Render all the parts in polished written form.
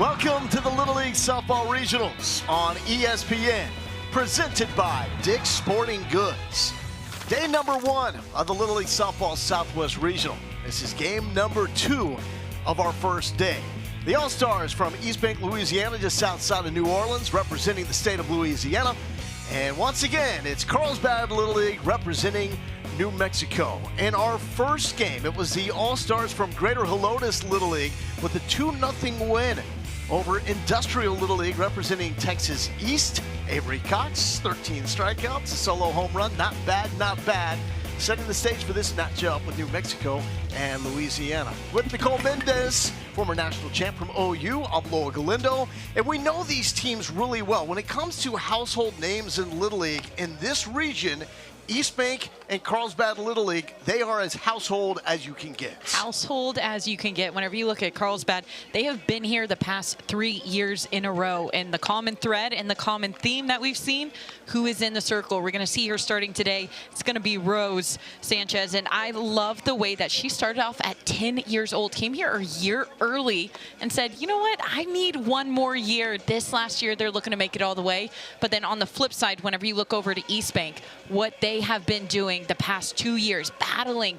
Welcome to the Little League Softball Regionals on ESPN, presented by Dick's Sporting Goods. Day number 1 of the Little League Softball Southwest Regional. This is game number 2 of our first day. The All-Stars from East Bank, Louisiana, just outside of New Orleans, representing the state of Louisiana. And once again, it's Carlsbad Little League representing New Mexico. In our first game, it was the All-Stars from Greater Helotes Little League with a 2-0 win over Industrial Little League representing Texas East. Avery Cox, 13 strikeouts, a solo home run. Not bad, not bad. Setting the stage for this matchup with New Mexico and Louisiana. With Nicole Mendez, former national champ from OU, Avloa Galindo. And we know these teams really well. When it comes to household names in Little League in this region, East Bank and Carlsbad Little League, they are as household as you can get. Household as you can get. Whenever you look at Carlsbad, they have been here the past 3 years in a row. And the common thread and the common theme that we've seen, who is in the circle? We're going to see her starting today. It's going to be Rose Sanchez. And I love the way that she started off at 10 years old, came here a year early and said, you know what, I need one more year. This last year, they're looking to make it all the way. But then on the flip side, whenever you look over to East Bank, what they have been doing the past 2 years, battling,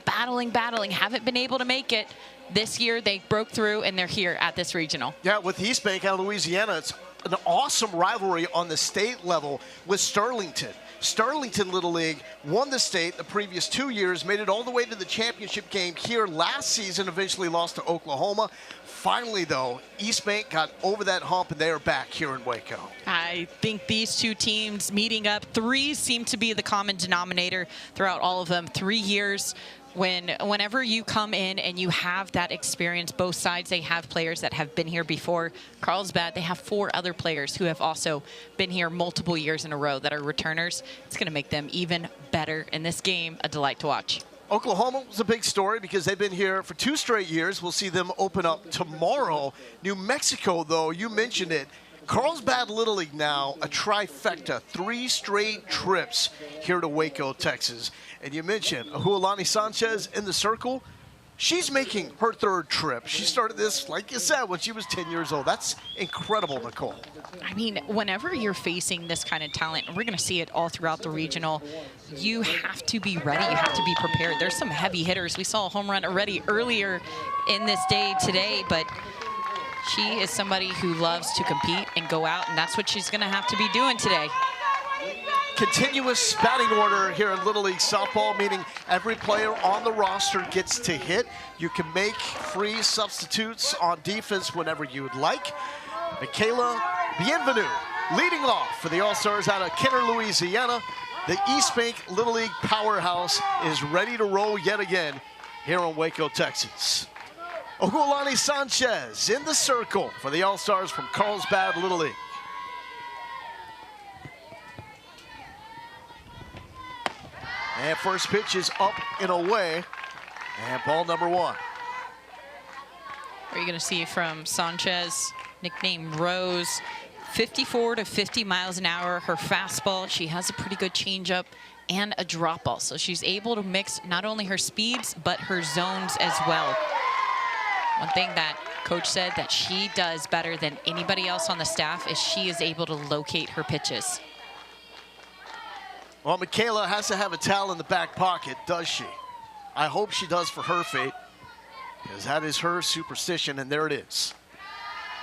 haven't been able to make it. This year, they broke through, and they're here at this regional. Yeah, with East Bank out of Louisiana, it's an awesome rivalry on the state level with Sterlington. Sterlington Little League won the state the previous 2 years, made it all the way to the championship game here last season, eventually lost to Oklahoma. Finally, though, East Bank got over that hump, and they are back here in Waco. I think these two teams meeting up, 3 seem to be the common denominator throughout all of them. 3 years. Whenever you come in and you have that experience, both sides, they have players that have been here before. Carlsbad, they have 4 other players who have also been here multiple years in a row that are returners. It's going to make them even better in this game. A delight to watch. Oklahoma was a big story because they've been here for 2 straight years. We'll see them open up tomorrow. New Mexico, though, you mentioned it. Carlsbad Little League now, a trifecta, 3 straight trips here to Waco, Texas. And you mentioned Ahualani Sanchez in the circle. She's making her 3rd trip. She started this, like you said, when she was 10 years old. That's incredible, Nicole. I mean, whenever you're facing this kind of talent, and we're going to see it all throughout the regional, you have to be ready. You have to be prepared. There's some heavy hitters. We saw a home run already earlier in this day today, but she is somebody who loves to compete and go out, and that's what she's going to have to be doing today. Continuous batting order here in Little League Softball, meaning every player on the roster gets to hit. You can make free substitutes on defense whenever you would like. Michaela Bienvenu leading off for the All-Stars out of Kenner, Louisiana. The East Bank Little League powerhouse is ready to roll yet again here in Waco, Texas. Ahualani Sanchez in the circle for the All-Stars from Carlsbad Little League. And first pitch is up and away, and ball number 1. What are you going to see from Sanchez, nicknamed Rose? 54 to 50 miles an hour. Her fastball, she has a pretty good changeup and a drop ball. So she's able to mix not only her speeds, but her zones as well. One thing that Coach said that she does better than anybody else on the staff is she is able to locate her pitches. Well, Michaela has to have a towel in the back pocket, does she? I hope she does for her fate, because that is her superstition, and there it is.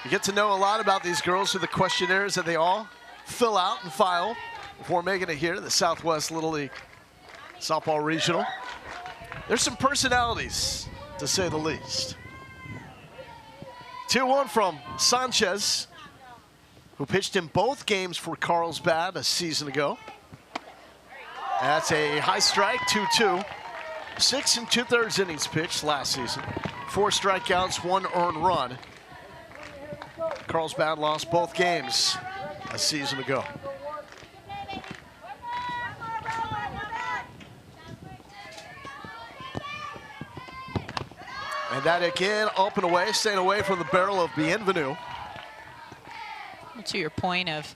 You get to know a lot about these girls through the questionnaires that they all fill out and file before making it here to the Southwest Little League Softball Regional. There's some personalities, to say the least. 2-1 from Sanchez, who pitched in both games for Carlsbad a season ago. That's a high strike, 2-2. 6 2/3 innings pitched last season. 4 strikeouts, 1 earned run. Carlsbad lost both games a season ago. And that again, up and away, staying away from the barrel of Bienvenu. To your point of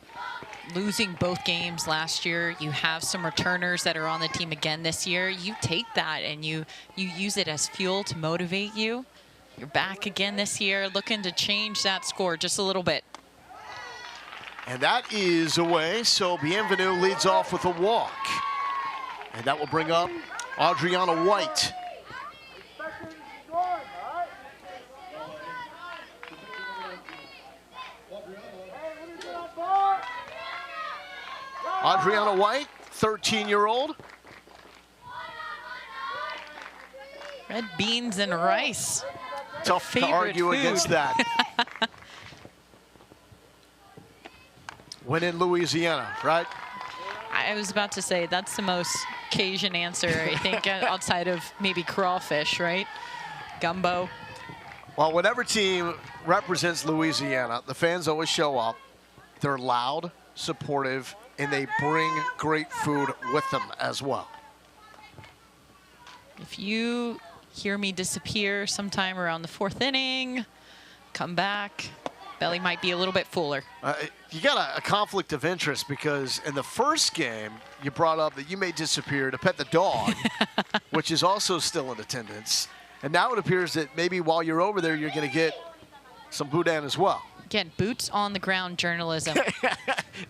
losing both games last year, you have some returners that are on the team again this year. You take that and you use it as fuel to motivate you. You're back again this year, looking to change that score just a little bit. And that is away, so Bienvenue leads off with a walk. And that will bring up Adriana White. Adriana White, 13-year-old. Red beans and rice. Tough to argue food. against that. When in Louisiana, right? I was about to say, that's the most Cajun answer, I think, outside of maybe crawfish, right? Gumbo. Well, whatever team represents Louisiana, the fans always show up. They're loud, supportive, and they bring great food with them as well. If you hear me disappear sometime around the 4th inning, come back, belly might be a little bit fuller. You got a conflict of interest because in the first game, you brought up that you may disappear to pet the dog, which is also still in attendance. And now it appears that maybe while you're over there, you're going to get some boudin as well. Again, boots on the ground journalism.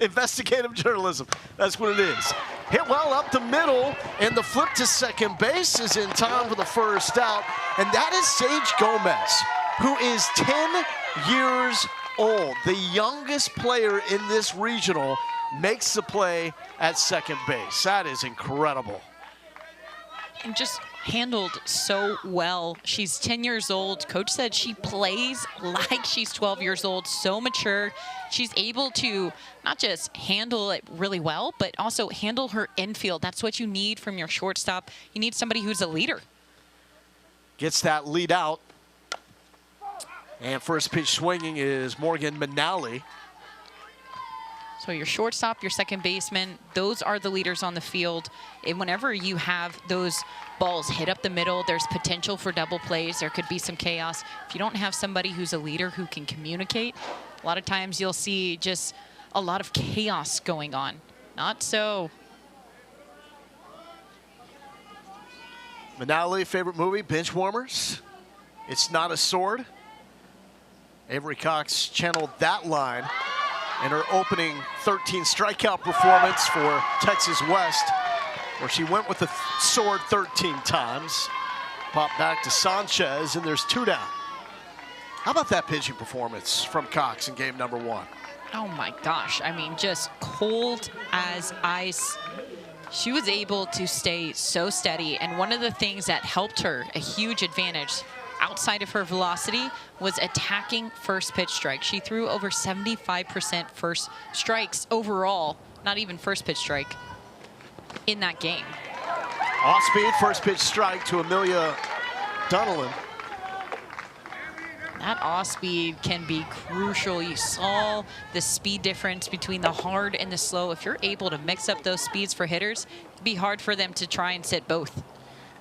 Investigative journalism. That's what it is. Hit well up the middle, and the flip to second base is in time for the first out. And that is Sage Gomez, who is 10 years old. The youngest player in this regional makes the play at second base. That is incredible. And just handled so well. She's 10 years old. Coach said she plays like she's 12 years old, so mature. She's able to not just handle it really well, but also handle her infield. That's what you need from your shortstop. You need somebody who's a leader. Gets that lead out. And first pitch swinging is Morgan Manali. So your shortstop, your second baseman, those are the leaders on the field. And whenever you have those balls hit up the middle, there's potential for double plays. There could be some chaos. If you don't have somebody who's a leader who can communicate, a lot of times you'll see just a lot of chaos going on. Not so. Manali, favorite movie, Benchwarmers. It's Not a Sword. Avery Cox channeled that line in her opening 13 strikeout performance for Texas West, where she went with the sword 13 times. Popped back to Sanchez, and there's 2 down. How about that pitching performance from Cox in game number 1? Oh my gosh, I mean, just cold as ice. She was able to stay so steady, and one of the things that helped her, a huge advantage, outside of her velocity, was attacking first pitch strike. She threw over 75% first strikes overall, not even first pitch strike, in that game. Off speed, first pitch strike to Amelia Dunnelan. That off speed can be crucial. You saw the speed difference between the hard and the slow. If you're able to mix up those speeds for hitters, it'd be hard for them to try and sit both.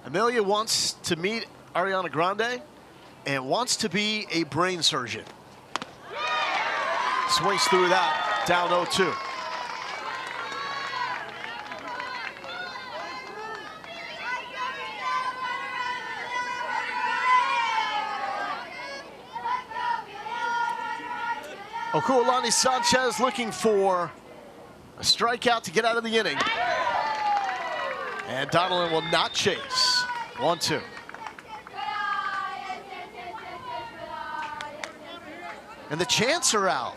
Amelia wants to meet Ariana Grande and wants to be a brain surgeon. Swings through that, down 0-2. Okualani Sanchez looking for a strikeout to get out of the inning. And Donaldson will not chase. 1-2. And the chants are out.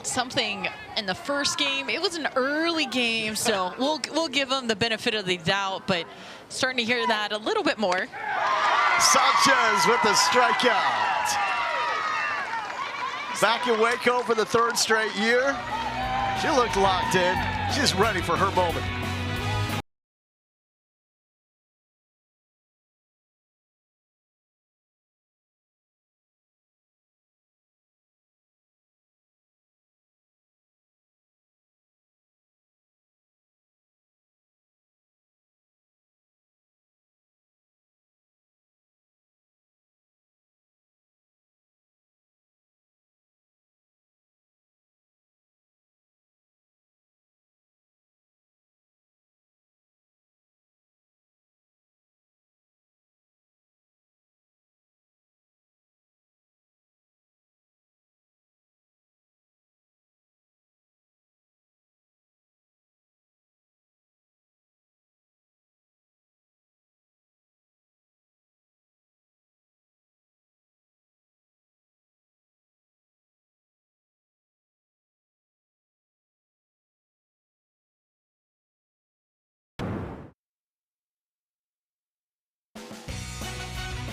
Something in the first game, it was an early game, so we'll give them the benefit of the doubt, but starting to hear that a little bit more. Sanchez with the strikeout. Back in Waco for the 3rd straight year. She looked locked in. She's ready for her moment.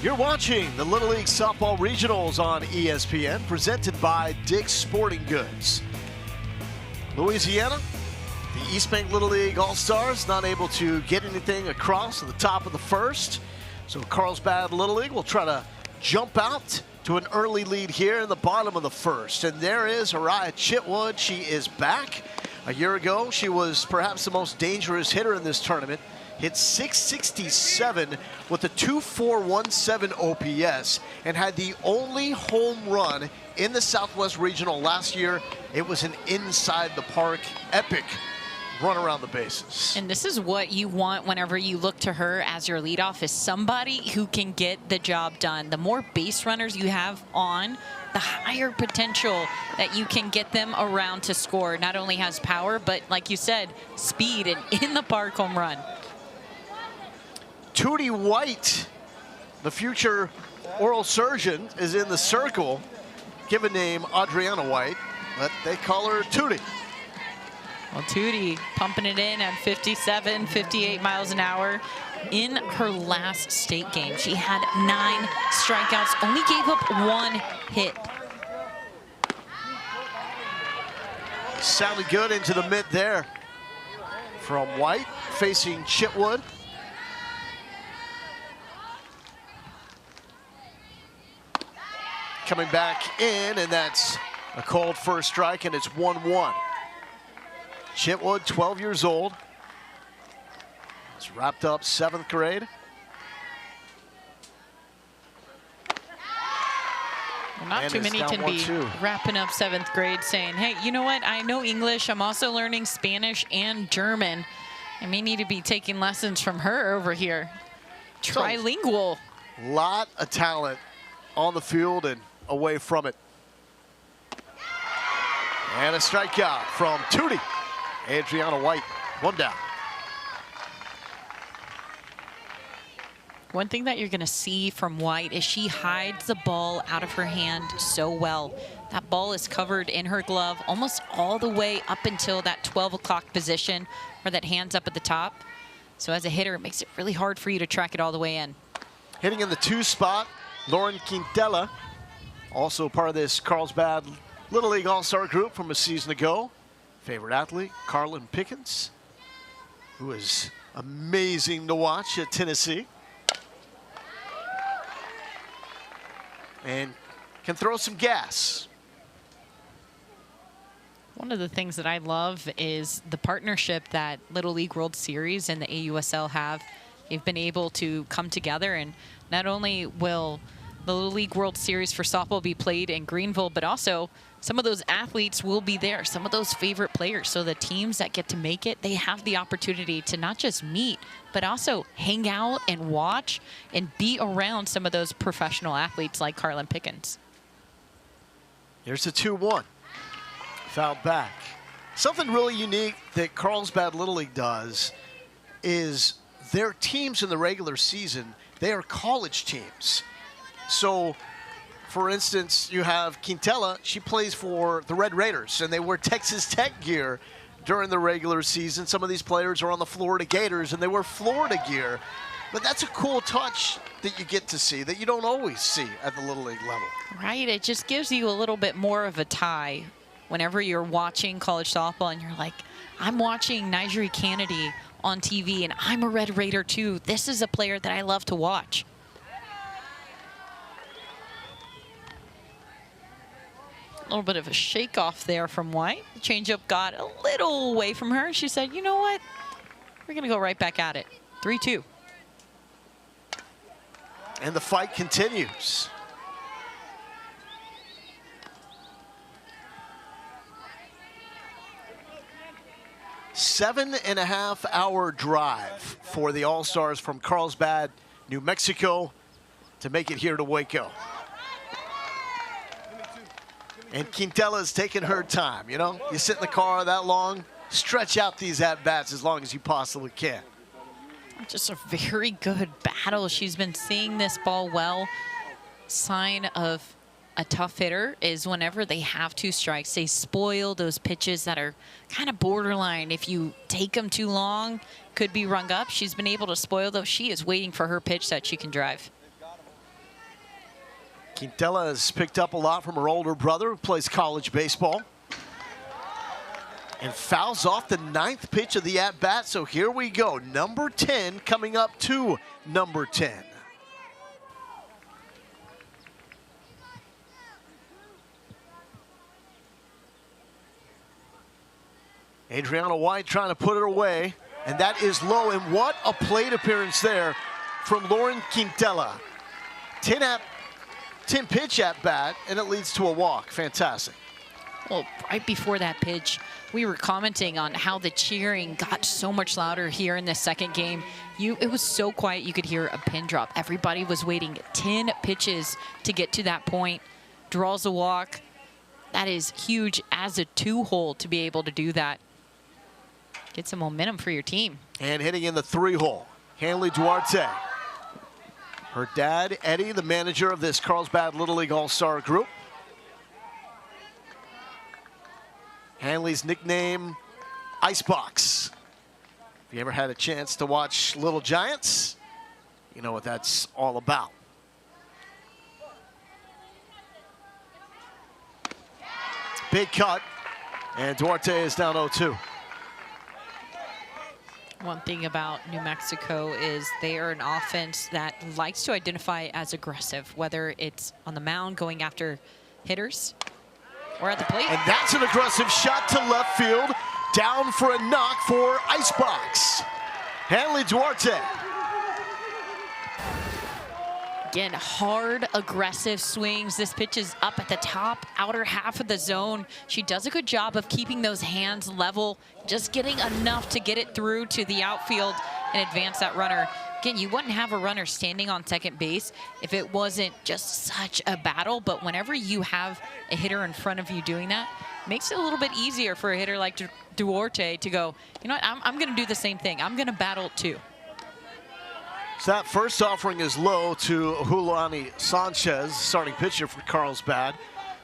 You're watching the Little League Softball Regionals on ESPN, presented by Dick's Sporting Goods. Louisiana, the East Bank Little League All-Stars, not able to get anything across at the top of the first. So Carlsbad Little League will try to jump out to an early lead here in the bottom of the first. And there is Araya Chitwood. She is back. A year ago, she was perhaps the most dangerous hitter in this tournament. Hit .667 with a 2.417 OPS and had the only home run in the Southwest Regional last year. It was an inside the park epic run around the bases. And this is what you want whenever you look to her as your leadoff, is somebody who can get the job done. The more base runners you have on, the higher potential that you can get them around to score. Not only has power, but like you said, speed and in the park home run. Tootie White, the future oral surgeon, is in the circle. Given name Adriana White, but they call her Tootie. Well, Tootie pumping it in at 57, 58 miles an hour. In her last state game, she had 9 strikeouts, only gave up 1 hit. Sounded good into the mid there from White, facing Chitwood. Coming back in, and that's a called first strike, and it's 1-1. Chitwood, 12 years old. It's wrapped up 7th grade. Well, not too many can be wrapping up 7th grade saying, hey, you know what? I know English. I'm also learning Spanish and German. I may need to be taking lessons from her over here. Trilingual. A lot of talent on the field and away from it. And a strikeout from Tootie. Adriana White, 1 down. One thing that you're going to see from White is she hides the ball out of her hand so well. That ball is covered in her glove almost all the way up until that 12 o'clock position where that hand's up at the top. So as a hitter, it makes it really hard for you to track it all the way in. Hitting in the 2 spot, Lauren Quintela, also part of this Carlsbad Little League All-Star group from a season ago. Favorite athlete, Carlin Pickens, who is amazing to watch at Tennessee. And can throw some gas. One of the things that I love is the partnership that Little League World Series and the AUSL have. They've been able to come together, and not only will the Little League World Series for softball be played in Greenville, but also some of those athletes will be there, some of those favorite players. So the teams that get to make it, they have the opportunity to not just meet, but also hang out and watch and be around some of those professional athletes like Carlin Pickens. Here's the 2-1. Fouled back. Something really unique that Carlsbad Little League does is their teams in the regular season, they are college teams. So, for instance, you have Quintela. She plays for the Red Raiders, and they wear Texas Tech gear during the regular season. Some of these players are on the Florida Gators, and they wear Florida gear. But that's a cool touch that you get to see that you don't always see at the Little League level. Right. It just gives you a little bit more of a tie whenever you're watching college softball, and you're like, I'm watching Nigeri Kennedy on TV, and I'm a Red Raider too. This is a player that I love to watch. A little bit of a shake off there from White. The changeup got a little away from her. She said, you know what? We're going to go right back at it. 3-2. And the fight continues. Seven-and-a-half-hour drive for the All-Stars from Carlsbad, New Mexico, to make it here to Waco. And Quintela's taking her time, you know? You sit in the car that long, stretch out these at-bats as long as you possibly can. Just a very good battle. She's been seeing this ball well. Sign of a tough hitter is whenever they have 2 strikes, they spoil those pitches that are kind of borderline. If you take them too long, could be rung up. She's been able to spoil those. She is waiting for her pitch that she can drive. Quintela has picked up a lot from her older brother who plays college baseball. And fouls off the 9th pitch of the at-bat, so here we go. Number 10 coming up to number 10. Adriana White trying to put it away, and that is low. And what a plate appearance there from Lauren Quintela. 10 pitch at bat, and it leads to a walk. Fantastic. Well, right before that pitch, we were commenting on how the cheering got so much louder here in the second game. It was so quiet you could hear a pin drop. Everybody was waiting 10 pitches to get to that point. Draws a walk. That is huge as a 2-hole to be able to do that. Get some momentum for your team. And hitting in the 3-hole, Hanley Duarte. Her dad, Eddie, the manager of this Carlsbad Little League All-Star group. Hanley's nickname, Icebox. If you ever had a chance to watch Little Giants, you know what that's all about. Big cut, and Duarte is down 0-2. One thing about New Mexico is they are an offense that likes to identify as aggressive, whether it's on the mound going after hitters or at the plate. And that's an aggressive shot to left field. Down for a knock for Icebox. Hanley Duarte. Again, hard, aggressive swings. This pitch is up at the top, outer half of the zone. She does a good job of keeping those hands level, just getting enough to get it through to the outfield and advance that runner. Again, you wouldn't have a runner standing on second base if it wasn't just such a battle, but whenever you have a hitter in front of you doing that, it makes it a little bit easier for a hitter like Duarte to go, you know what, I'm gonna do the same thing. I'm gonna battle too. So that first offering is low to Julani Sanchez, starting pitcher for Carlsbad.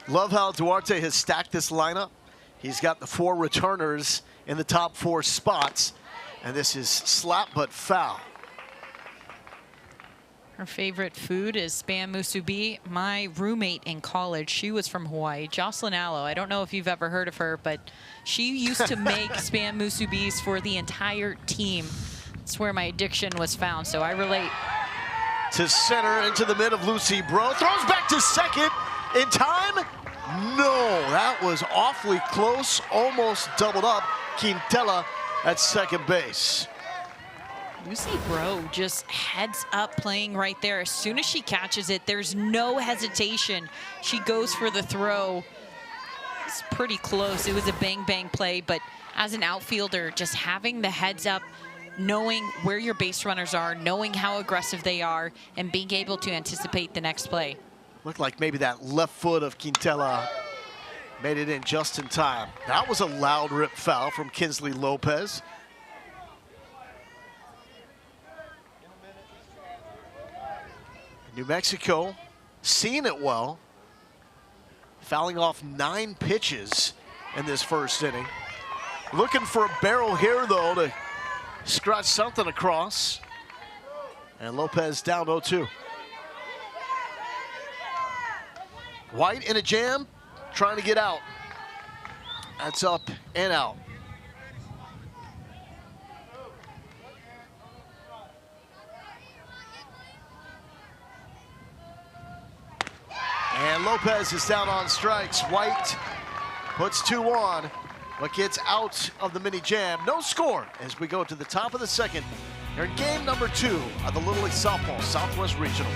Love how Duarte has stacked this lineup. He's got the 4 returners in the top 4 spots, and this is slap but foul. Her favorite food is Spam musubi. My roommate in college, she was from Hawaii, Jocelyn Allo. I don't know if you've ever heard of her, but she used to make Spam musubis for the entire team. That's where my addiction was found, so I relate. To center, into the mid of Lucy Bro. Throws back to second. In time? No, that was awfully close. Almost doubled up. Quintela at second base. Lucy Bro just heads up playing right there. As soon as she catches it, there's no hesitation. She goes for the throw. It's pretty close. It was a bang-bang play, but as an outfielder, just having the heads up, knowing where your base runners are, knowing how aggressive they are, and being able to anticipate the next play. Looked like maybe that left foot of Quintela made it in just in time. That was a loud rip foul from Kinsley Lopez. New Mexico seeing it well, fouling off 9 pitches in this first inning. Looking for a barrel here, though, to scratch something across. And Lopez down 0-2. White in a jam, trying to get out. That's up and out. And Lopez is down on strikes. White puts 2 on, but gets out of the mini jam. No score as we go to the top of the second. Here in game number 2 of the Little League Softball Southwest Regional.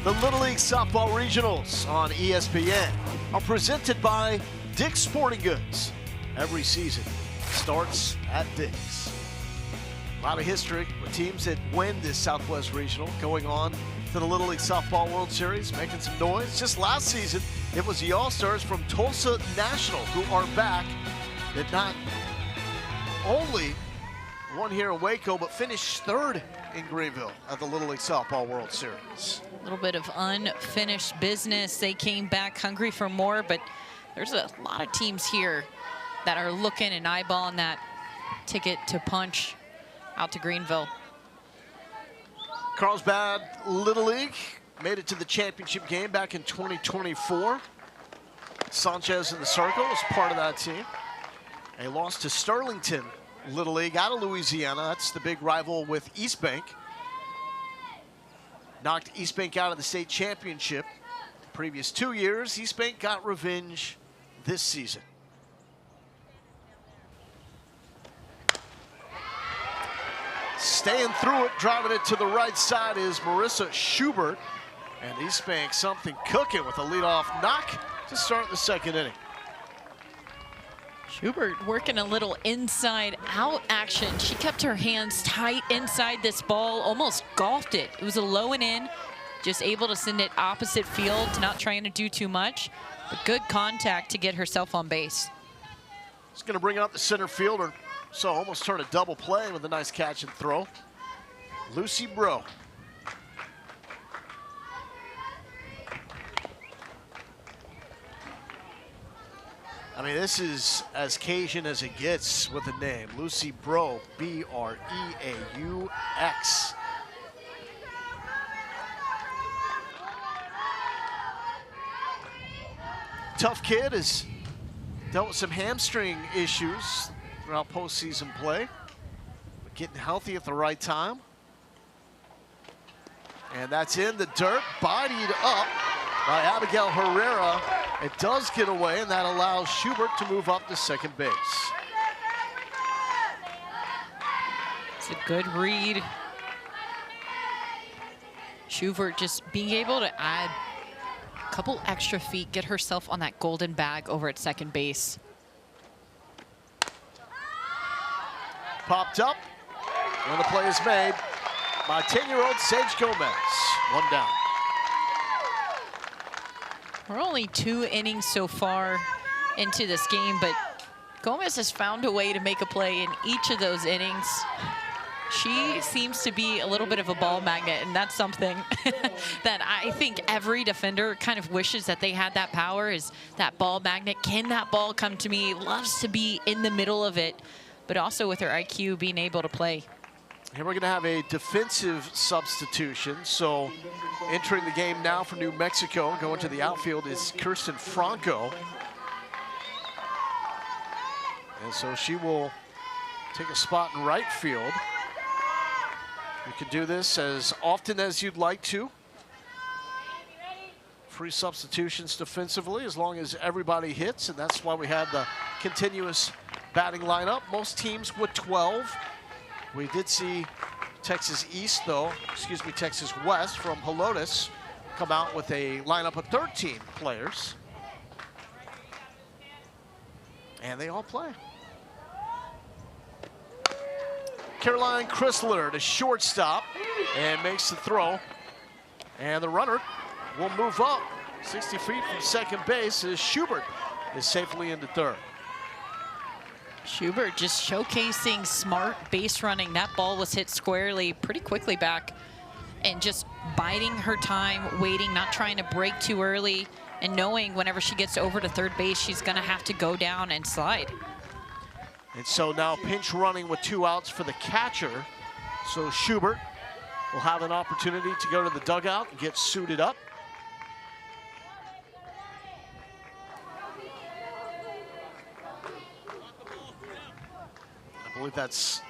The Little League Softball Regionals on ESPN are presented by Dick's Sporting Goods. Every season starts at Dick's. A lot of history with teams that win this Southwest Regional going on to the Little League Softball World Series, making some noise. Just last season, it was the All-Stars from Tulsa National who are back, that not only won here in Waco, but finished third in Greenville at the Little League Softball World Series. A little bit of unfinished business. They came back hungry for more, but there's a lot of teams here that are looking and eyeballing that ticket to punch out to Greenville. Carlsbad Little League made it to the championship game back in 2024. Sanchez in the circle was part of that team. They lost to Sterlington Little League out of Louisiana. That's the big rival with East Bank. Knocked East Bank out of the state championship the previous 2 years. East Bank got revenge this season. Staying through it, driving it to the right side is Marissa Schubert. And East Bank something cooking with a leadoff knock to start the second inning. Schubert working a little inside out action. She kept her hands tight inside this ball, almost golfed it. It was a low and in, just able to send it opposite field, not trying to do too much, but good contact to get herself on base. It's going to bring out the center fielder, so almost turned a double play with a nice catch and throw. Lucy Bro. I mean, this is as Cajun as it gets with a name. Lucy Bro, B-R-E-A-U-X. Tough kid, has dealt with some hamstring issues throughout postseason play, but getting healthy at the right time. And that's in the dirt, bodied up by Abigail Herrera. It does get away, and that allows Schubert to move up to second base. It's a good read. Schubert just being able to add a couple extra feet, get herself on that golden bag over at second base. Popped up, and the play is made by 10-year-old Sage Gomez. One down. We're only 2 innings so far into this game, but Gomez has found a way to make a play in each of those innings. She seems to be a little bit of a ball magnet, and that's something that I think every defender kind of wishes that they had that power, is that ball magnet. Can that ball come to me? Loves to be in the middle of it, but also with her IQ being able to play. Here we're going to have a defensive substitution. So entering the game now for New Mexico, going to the outfield, is Kirsten Franco. And so she will take a spot in right field. You can do this as often as you'd like to. Free substitutions defensively as long as everybody hits, and that's why we have the continuous batting lineup. Most teams with 12. We did see Texas West from Helotes come out with a lineup of 13 players. And they all play. Caroline Chrysler to shortstop and makes the throw. And the runner will move up 60 feet from second base as Schubert is safely into third. Schubert just showcasing smart base running. That ball was hit squarely pretty quickly back, and just biding her time, waiting, not trying to break too early, and knowing whenever she gets over to third base, she's going to have to go down and slide. And so now pinch running with 2 outs for the catcher. So Schubert will have an opportunity to go to the dugout and get suited up. I believe that's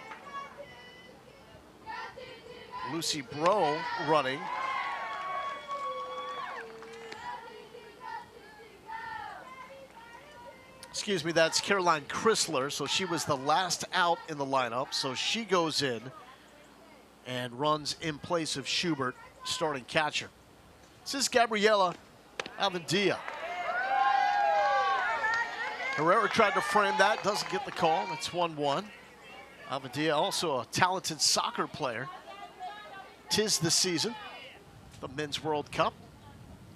Lucy Bro running. Excuse me, that's Caroline Chrysler. So she was the last out in the lineup. So she goes in and runs in place of Schubert, starting catcher. This is Gabriela Avendia. Herrera tried to frame that, doesn't get the call. It's 1-1. Avendia, also a talented soccer player. 'Tis the season, the Men's World Cup,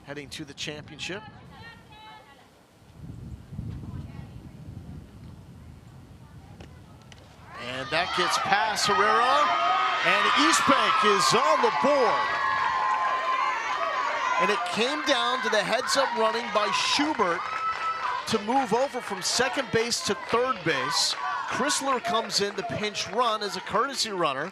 heading to the championship. And that gets past Herrera, and East Bank is on the board. And it came down to the heads-up running by Schubert to move over from second base to third base. Chrysler comes in to pinch run as a courtesy runner,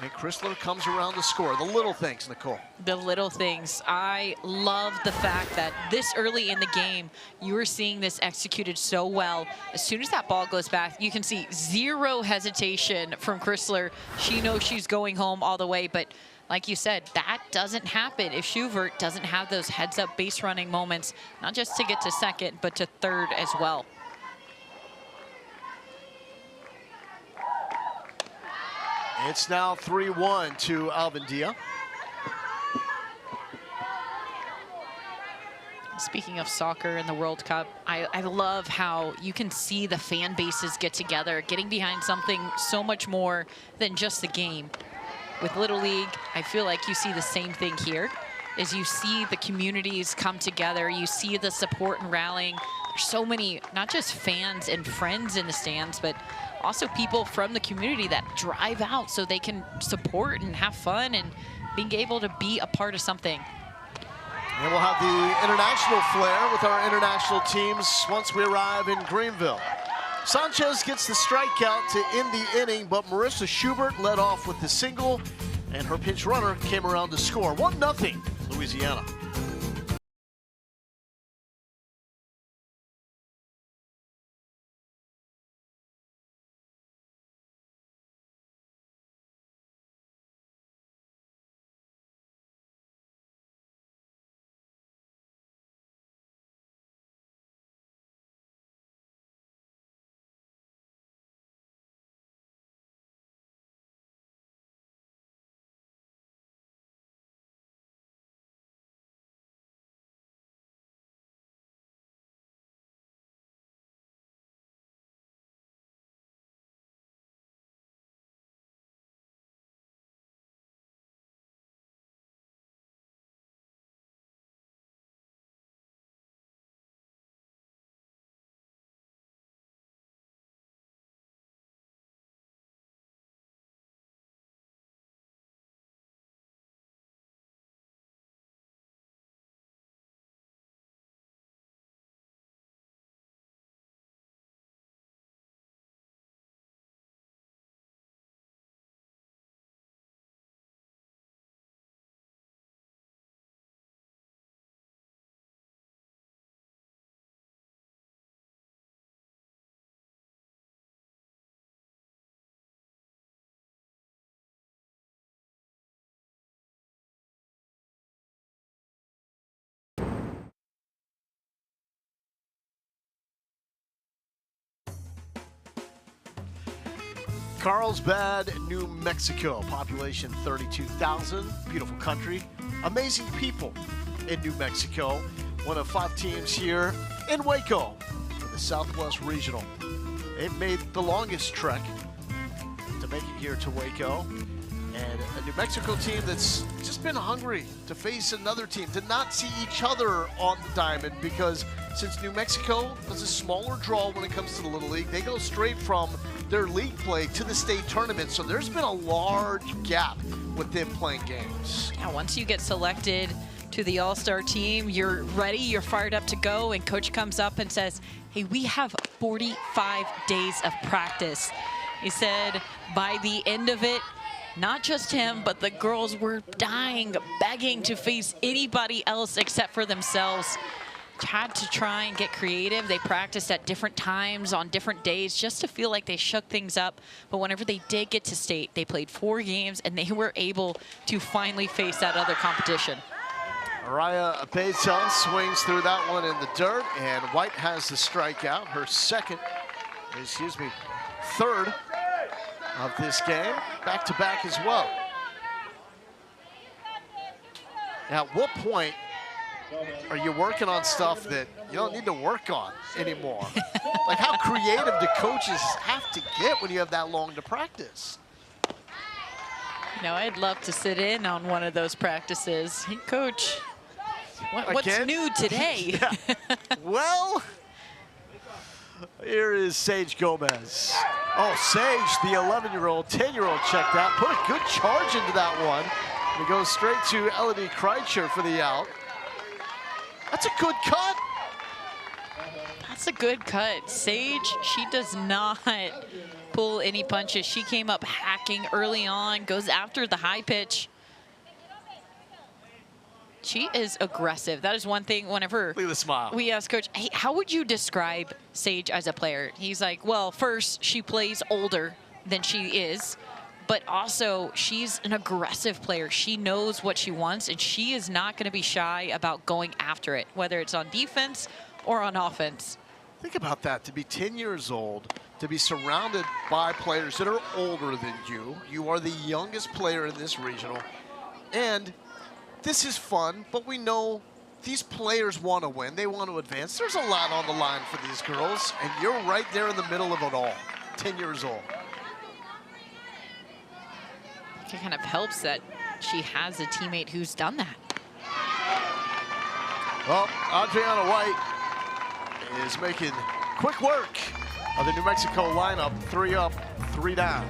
and Chrysler comes around to score. The little things, Nicole. The little things. I love the fact that this early in the game, you were seeing this executed so well. As soon as that ball goes back, you can see zero hesitation from Chrysler. She knows she's going home all the way, but like you said, that doesn't happen if Schubert doesn't have those heads-up base running moments, not just to get to second, but to third as well. It's now 3-1 to Avendia. Speaking of soccer and the World Cup, I love how you can see the fan bases get together, getting behind something so much more than just the game. With Little League, I feel like you see the same thing here, as you see the communities come together, you see the support and rallying. There's so many, not just fans and friends in the stands, but also people from the community that drive out so they can support and have fun and being able to be a part of something. And we'll have the international flair with our international teams once we arrive in Greenville. Sanchez gets the strikeout to end the inning, but Marissa Schubert led off with the single, and her pinch runner came around to score. 1-0, Louisiana. Carlsbad, New Mexico, population 32,000, beautiful country, amazing people in New Mexico. One of 5 teams here in Waco for the Southwest Regional. They've made the longest trek to make it here to Waco. And a New Mexico team that's just been hungry to face another team, to not see each other on the diamond, because since New Mexico does a smaller draw when it comes to the Little League, they go straight from their league play to the state tournament. So there's been a large gap with them playing games. Yeah, once you get selected to the All-Star team, you're ready, you're fired up to go, and coach comes up and says, hey, we have 45 days of practice. He said by the end of it, not just him, but the girls were dying, begging to face anybody else except for themselves. Had to try and get creative. They practiced at different times on different days just to feel like they shook things up. But whenever they did get to state, they played 4 games and they were able to finally face that other competition. Araya Apeza swings through that one in the dirt, and White has the strikeout, her third of this game, back-to-back as well. Now, at what point are you working on stuff that you don't need to work on anymore? Like, how creative do coaches have to get when you have that long to practice? You know, I'd love to sit in on one of those practices. Hey, Coach, what's new today? Yeah. Well, here is Sage Gomez. Oh, Sage, the 11-year-old, 10-year-old checked out. Put a good charge into that one. And it goes straight to Elodie Kreitzer for the out. That's a good cut. That's a good cut. Sage, she does not pull any punches. She came up hacking early on, goes after the high pitch. She is aggressive. That is one thing whenever Look at the smile. we ask Coach, hey, how would you describe Sage as a player? He's like, well, first, she plays older than she is, but also she's an aggressive player. She knows what she wants, and she is not going to be shy about going after it, whether it's on defense or on offense. Think about that, to be 10 years old, to be surrounded by players that are older than you. You are the youngest player in this regional. And this is fun, but we know these players want to win. They want to advance. There's a lot on the line for these girls, and you're right there in the middle of it all, 10 years old. It kind of helps that she has a teammate who's done that. Well, Adriana White is making quick work of the New Mexico lineup. 3 up, 3 down.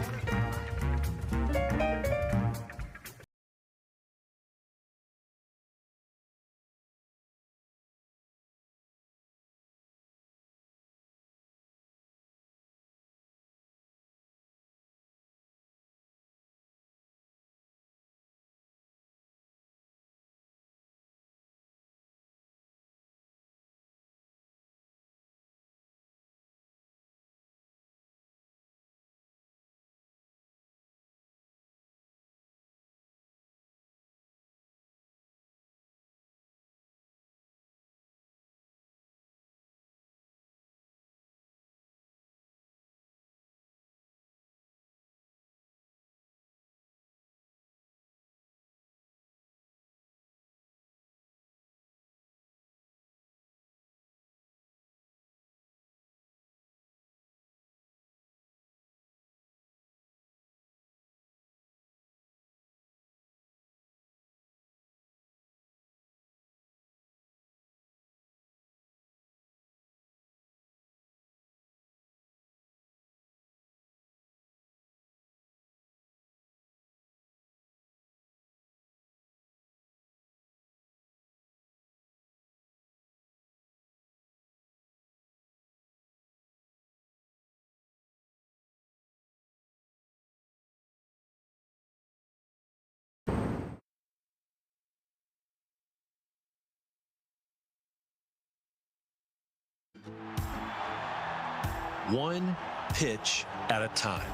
One pitch at a time.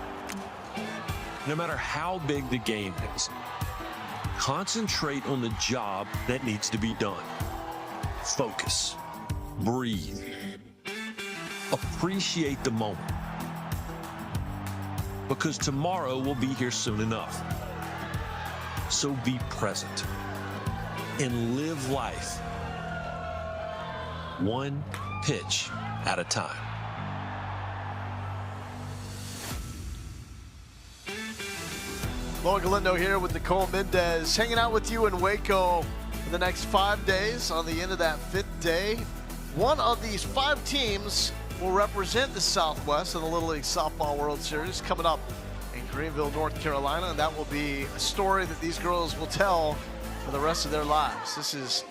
No matter how big the game is, concentrate on the job that needs to be done. Focus, breathe, appreciate the moment, because tomorrow will be here soon enough. So be present and live life one pitch at a time. Lauren Galindo here with Nicole Mendez, hanging out with you in Waco for the next 5 days. On the end of that 5th day, one of these 5 teams will represent the Southwest in the Little League Softball World Series coming up in Greenville, North Carolina, and that will be a story that these girls will tell for the rest of their lives. This is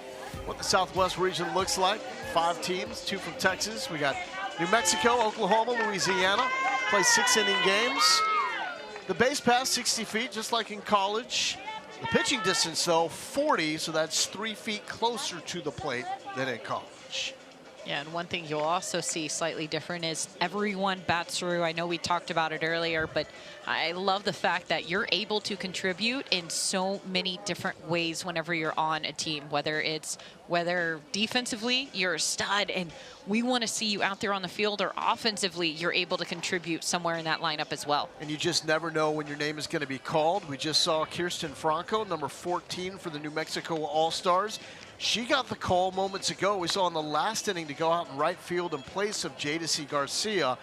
what the Southwest region looks like. 5 teams, 2 from Texas. We got New Mexico, Oklahoma, Louisiana, play 6-inning games. The base pass, 60 feet, just like in college. The pitching distance, though, 40, so that's 3 feet closer to the plate than in college. Yeah, and one thing you'll also see slightly different is everyone bats through. I know we talked about it earlier, but I love the fact that you're able to contribute in so many different ways whenever you're on a team, whether it's Whether defensively, you're a stud, and we want to see you out there on the field, or offensively, you're able to contribute somewhere in that lineup as well. And you just never know when your name is going to be called. We just saw Kirsten Franco, number 14 for the New Mexico All-Stars. She got the call moments ago. We saw in the last inning to go out in right field in place of Jadesy Garcia.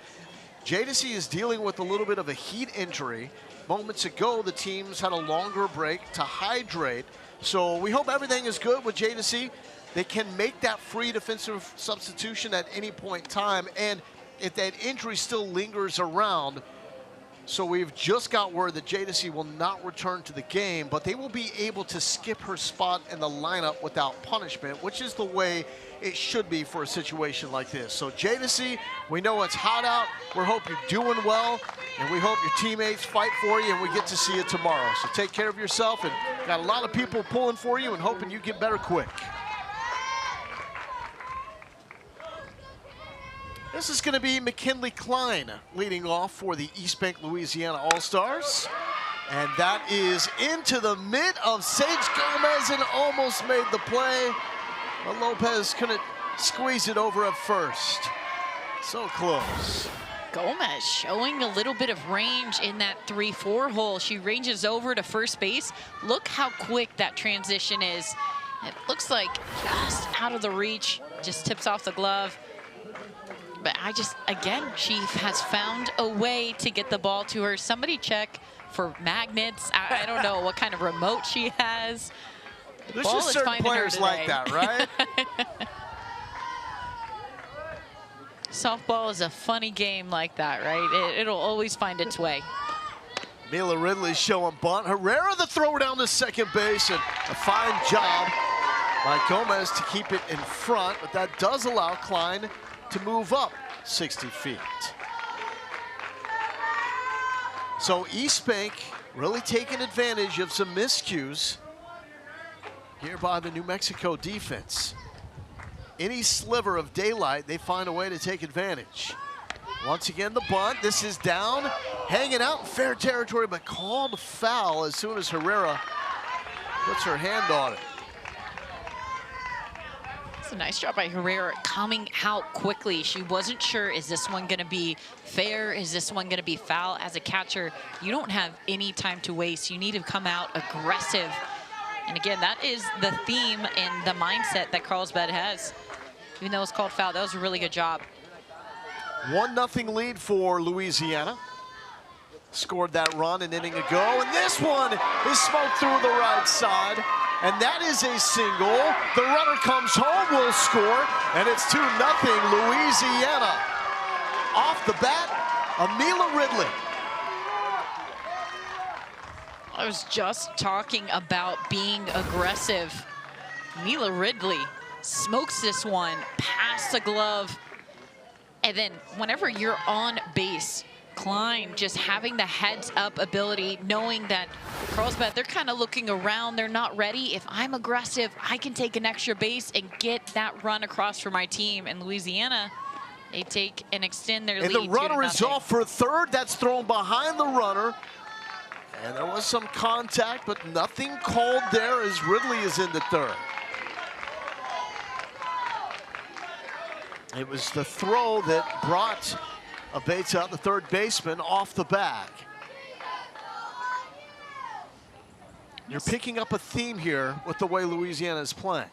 Jadesy is dealing with a little bit of a heat injury. Moments ago, the teams had a longer break to hydrate. So we hope everything is good with Jadesy. They can make that free defensive substitution at any point in time. And if that injury still lingers around, so we've just got word that Jadesy will not return to the game, but they will be able to skip her spot in the lineup without punishment, which is the way it should be for a situation like this. So Jadesy, we know it's hot out. We hope you're doing well, and we hope your teammates fight for you, and we get to see you tomorrow. So take care of yourself, and got a lot of people pulling for you and hoping you get better quick. This is going to be McKinley Klein leading off for the East Bank, Louisiana All-Stars. And that is into the mid of Sage Gomez and almost made the play. But Lopez couldn't squeeze it over at first. So close. Gomez showing a little bit of range in that 3-4 hole. She ranges over to first base. Look how quick that transition is. It looks like just out of the reach, just tips off the glove. But again, she has found a way to get the ball to her. Somebody check for magnets. I don't know what kind of remote she has. There's just certain players like that, right? Softball is a funny game like that, right? It'll always find its way. Mila Ridley showing bunt. Herrera the throw down to second base, and a fine job by Gomez to keep it in front, but that does allow Klein to move up 60 feet. So East Bank really taking advantage of some miscues here by the New Mexico defense. Any sliver of daylight, they find a way to take advantage. Once again, the bunt. This is down, hanging out in fair territory, but called foul as soon as Herrera puts her hand on it. It's a nice job by Herrera coming out quickly. She wasn't sure, is this one going to be fair? Is this one going to be foul? As a catcher, you don't have any time to waste. You need to come out aggressive. And again, that is the theme and the mindset that Carlsbad has. Even though it's called foul, that was a really good job. 1-0 lead for Louisiana. Scored that run an inning ago, and this one is smoked through the right side. And that is a single. The runner comes home, will score, and it's 2-0 Louisiana. Off the bat, Amila Ridley. I was just talking about being aggressive. Mila Ridley smokes this one past the glove. And then whenever you're on base, Klein just having the heads-up ability, knowing that Carlsbad, they're kind of looking around, they're not ready. If I'm aggressive, I can take an extra base and get that run across for my team. And Louisiana, they take and extend their lead. And the runner is off for third. That's thrown behind the runner. And there was some contact, but nothing called there as Ridley is into third. It was the throw that brought Abeta, the third baseman, off the bag. You're picking up a theme here with the way Louisiana is playing.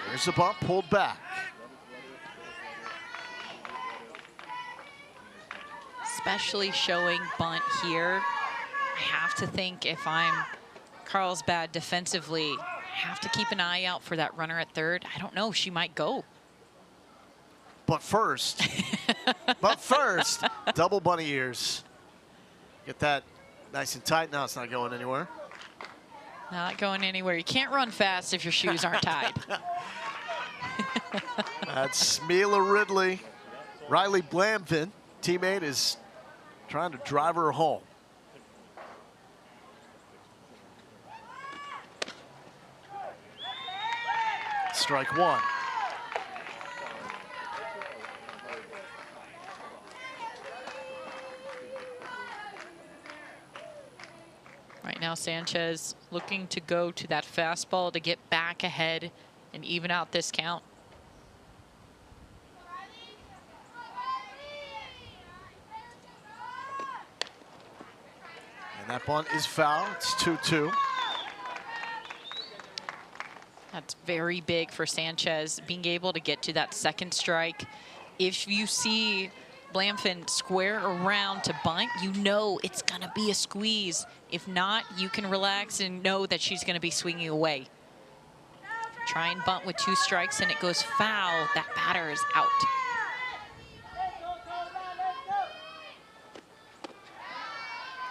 Here's the bump, pulled back. Especially showing bunt here. I have to think, if I'm Carlsbad defensively, I have to keep an eye out for that runner at third. I don't know, she might go. But first, double bunny ears. Get that nice and tight. Now it's not going anywhere. Not going anywhere. You can't run fast if your shoes aren't tied. That's Mila Ridley. Riley Blamvin, teammate, is trying to drive her home. Strike one. Right now, Sanchez looking to go to that fastball to get back ahead and even out this count. And that bunt is foul. It's 2-2. That's very big for Sanchez, being able to get to that second strike. If you see Blanfin square around to bunt, you know it's going to be a squeeze. If not, you can relax and know that she's going to be swinging away. Try and bunt with 2 strikes and it goes foul. That batter is out.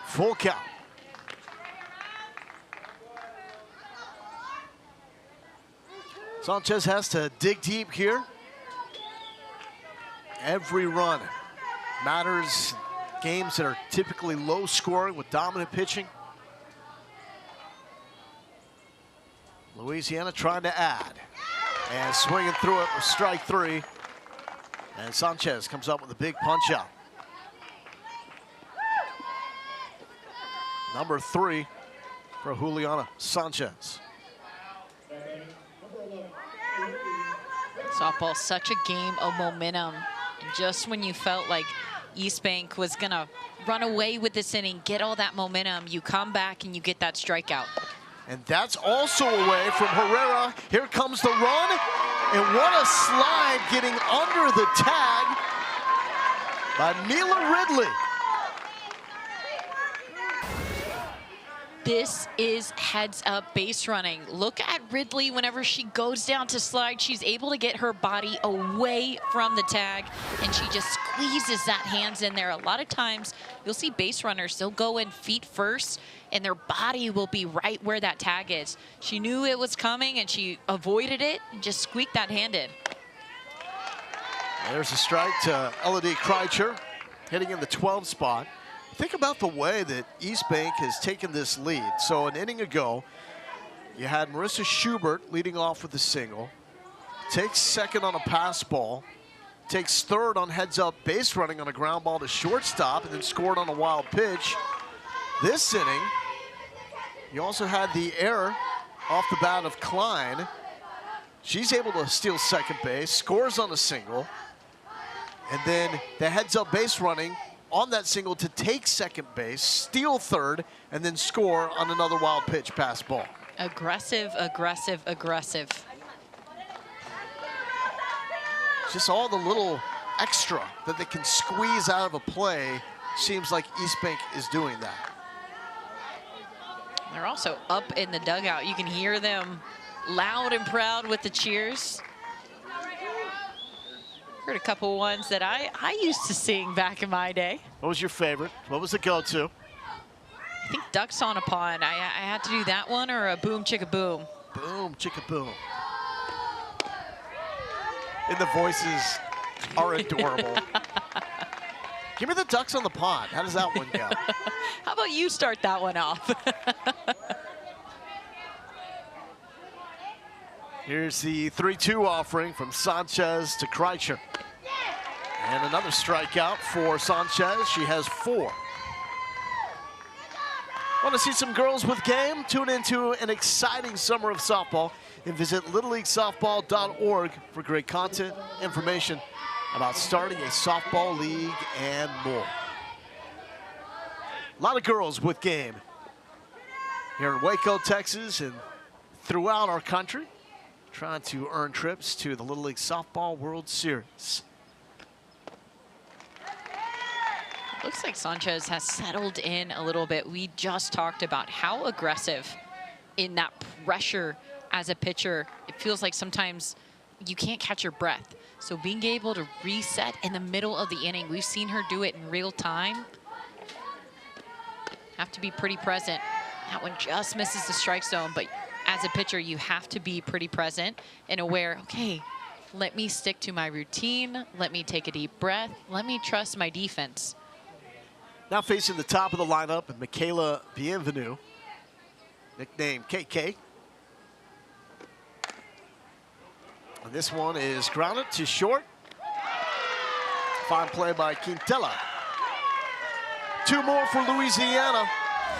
Full count. Sanchez has to dig deep here. Every run matters. Games that are typically low scoring with dominant pitching. Louisiana trying to add. And swinging through it with strike 3. And Sanchez comes up with a big punch out. Number 3 for Juliana Sanchez. Softball, such a game of momentum. And just when you felt like East Bank was gonna run away with this inning, get all that momentum, you come back and you get that strikeout. And that's also away from Herrera. Here comes the run. And what a slide getting under the tag by Mila Ridley. This is heads up base running. Look at Ridley whenever she goes down to slide. She's able to get her body away from the tag and she just squeezes that hands in there. A lot of times you'll see base runners, they'll go in feet first and their body will be right where that tag is. She knew it was coming and she avoided it and just squeaked that hand in. There's a strike to Elodie Kreitzer, hitting in the 12 spot. Think about the way that East Bank has taken this lead. So an inning ago, you had Marissa Schubert leading off with a single, takes second on a pass ball, takes third on heads-up base running on a ground ball to shortstop, and then scored on a wild pitch. This inning, you also had the error off the bat of Klein. She's able to steal second base, scores on a single, and then the heads-up base running on that single to take second base, steal third, and then score on another wild pitch pass ball. Aggressive, aggressive, aggressive. Just all the little extra that they can squeeze out of a play. Seems like East Bank is doing that. They're also up in the dugout. You can hear them loud and proud with the cheers. Heard a couple ones that I used to sing back in my day. What was your favorite? What was the go-to? I think Ducks on a Pond. I had to do that one or a Boom Chicka Boom. Boom Chicka Boom. And the voices are adorable. Give me the Ducks on the Pond. How does that one go? How about you start that one off? Here's the 3-2 offering from Sanchez to Kreitzer. And another strikeout for Sanchez. She has 4. Want to see some girls with game? Tune into an exciting summer of softball and visit littleleaguesoftball.org for great content, information about starting a softball league and more. A lot of girls with game here in Waco, Texas, and throughout our country, trying to earn trips to the Little League Softball World Series. Looks like Sanchez has settled in a little bit. We just talked about how aggressive in that pressure as a pitcher. It feels like sometimes you can't catch your breath. So being able to reset in the middle of the inning, we've seen her do it in real time. Have to be pretty present. That one just misses the strike zone, but as a pitcher, you have to be pretty present and aware, okay, let me stick to my routine. Let me take a deep breath. Let me trust my defense. Now facing the top of the lineup, Michaela Bienvenu, nicknamed KK. And this one is grounded to short. Fine play by Quintela. 2 more for Louisiana.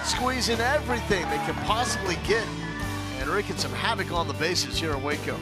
squeezing everything they can possibly get and wreaking some havoc on the bases here in Waco.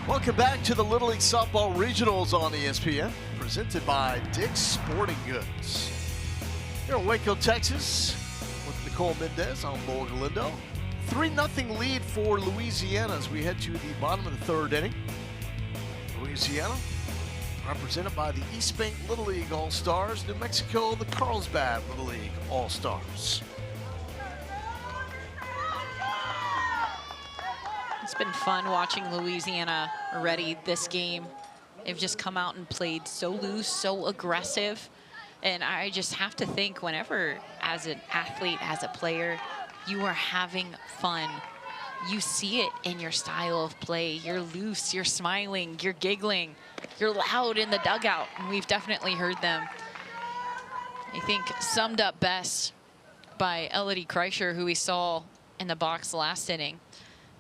Welcome back to the Little League Softball Regionals on ESPN, presented by Dick's Sporting Goods. Here in Waco, Texas, with Nicole Mendez, I'm Bo Galindo. 3-0 lead for Louisiana as we head to the bottom of the third inning. Louisiana, represented by the East Bank Little League All-Stars. New Mexico, the Carlsbad Little League All-Stars. It's been fun watching Louisiana already this game. They've just come out and played so loose, so aggressive. And I just have to think whenever, as an athlete, as a player, you are having fun. You see it in your style of play. You're loose, you're smiling, you're giggling, you're loud in the dugout. And we've definitely heard them. I think summed up best by Elodie Kreischer, who we saw in the box last inning.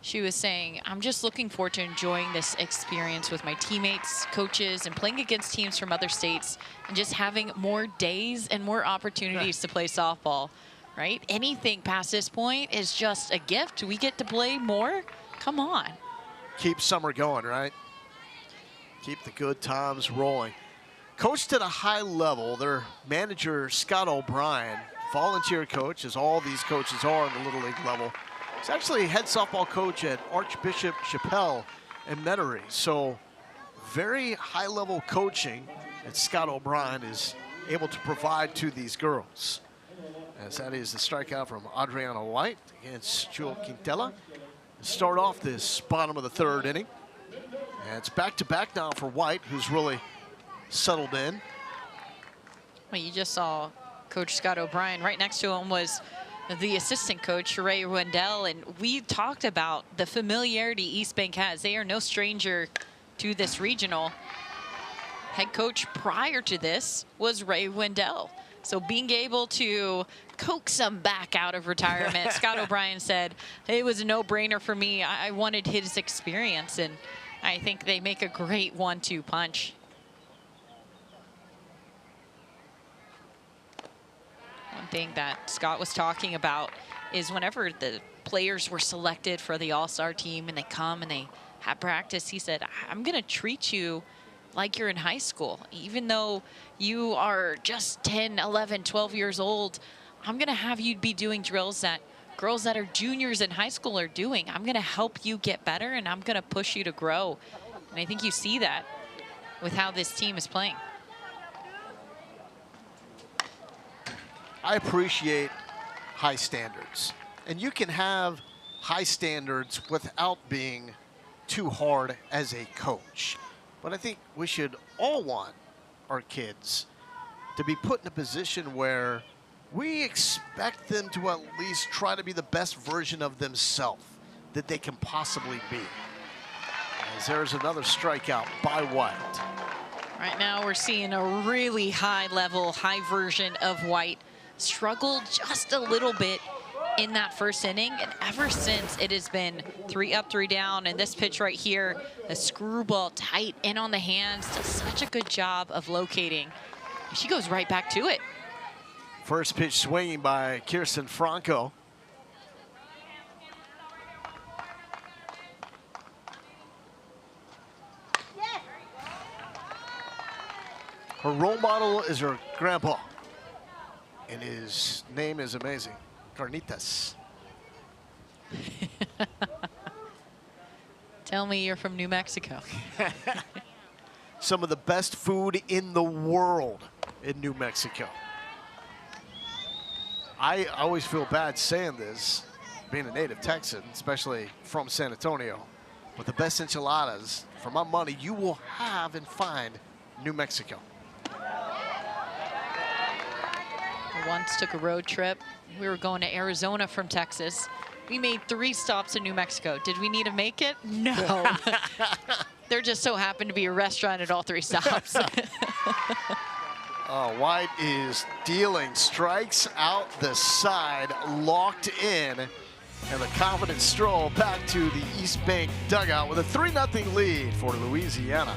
She was saying, I'm just looking forward to enjoying this experience with my teammates, coaches, and playing against teams from other states and just having more days and more opportunities to play softball, right? Anything past this point is just a gift. We get to play more. Come on. Keep summer going, right? Keep the good times rolling. Coached at a high level, their manager, Scott O'Brien, volunteer coach, as all these coaches are on the Little League level. He's actually head softball coach at Archbishop Chappelle in Metairie. So very high-level coaching that Scott O'Brien is able to provide to these girls. As that is the strikeout from Adriana White against Jewel Quintela. Start off this bottom of the third inning. And it's back-to-back now for White, who's really settled in. Well, you just saw Coach Scott O'Brien. Right next to him was the assistant coach, Ray Wendell, and we talked about the familiarity East Bank has. They are no stranger to this regional. Head coach prior to this was Ray Wendell. So being able to coax him back out of retirement, Scott O'Brien said, it was a no-brainer for me. I wanted his experience, and I think they make a great 1-2 punch. One thing that Scott was talking about is whenever the players were selected for the All-Star team and they come and they have practice, he said, I'm going to treat you like you're in high school. Even though you are just 10, 11, 12 years old, I'm going to have you be doing drills that girls that are juniors in high school are doing. I'm going to help you get better, and I'm going to push you to grow. And I think you see that with how this team is playing. I appreciate high standards, and you can have high standards without being too hard as a coach. But I think we should all want our kids to be put in a position where we expect them to at least try to be the best version of themselves that they can possibly be. As there's another strikeout by White. Right now we're seeing a really high level, high version of White. Struggled just a little bit in that first inning, and ever since it has been 3 up, 3 down, and this pitch right here, a screwball tight in on the hands, does such a good job of locating. She goes right back to it. First pitch swinging by Kirsten Franco. Her role model is her grandpa, and his name is amazing, Carnitas. Tell me you're from New Mexico. Some of the best food in the world in New Mexico. I always feel bad saying this, being a native Texan, especially from San Antonio, but the best enchiladas, for my money, you will have and find New Mexico. I once took a road trip. We were going to Arizona from Texas. We made 3 stops in New Mexico. Did we need to make it? No. There just so happened to be a restaurant at all 3 stops. White is dealing strikes out the side, locked in, and a confident stroll back to the East Bank dugout with a 3-0 lead for Louisiana.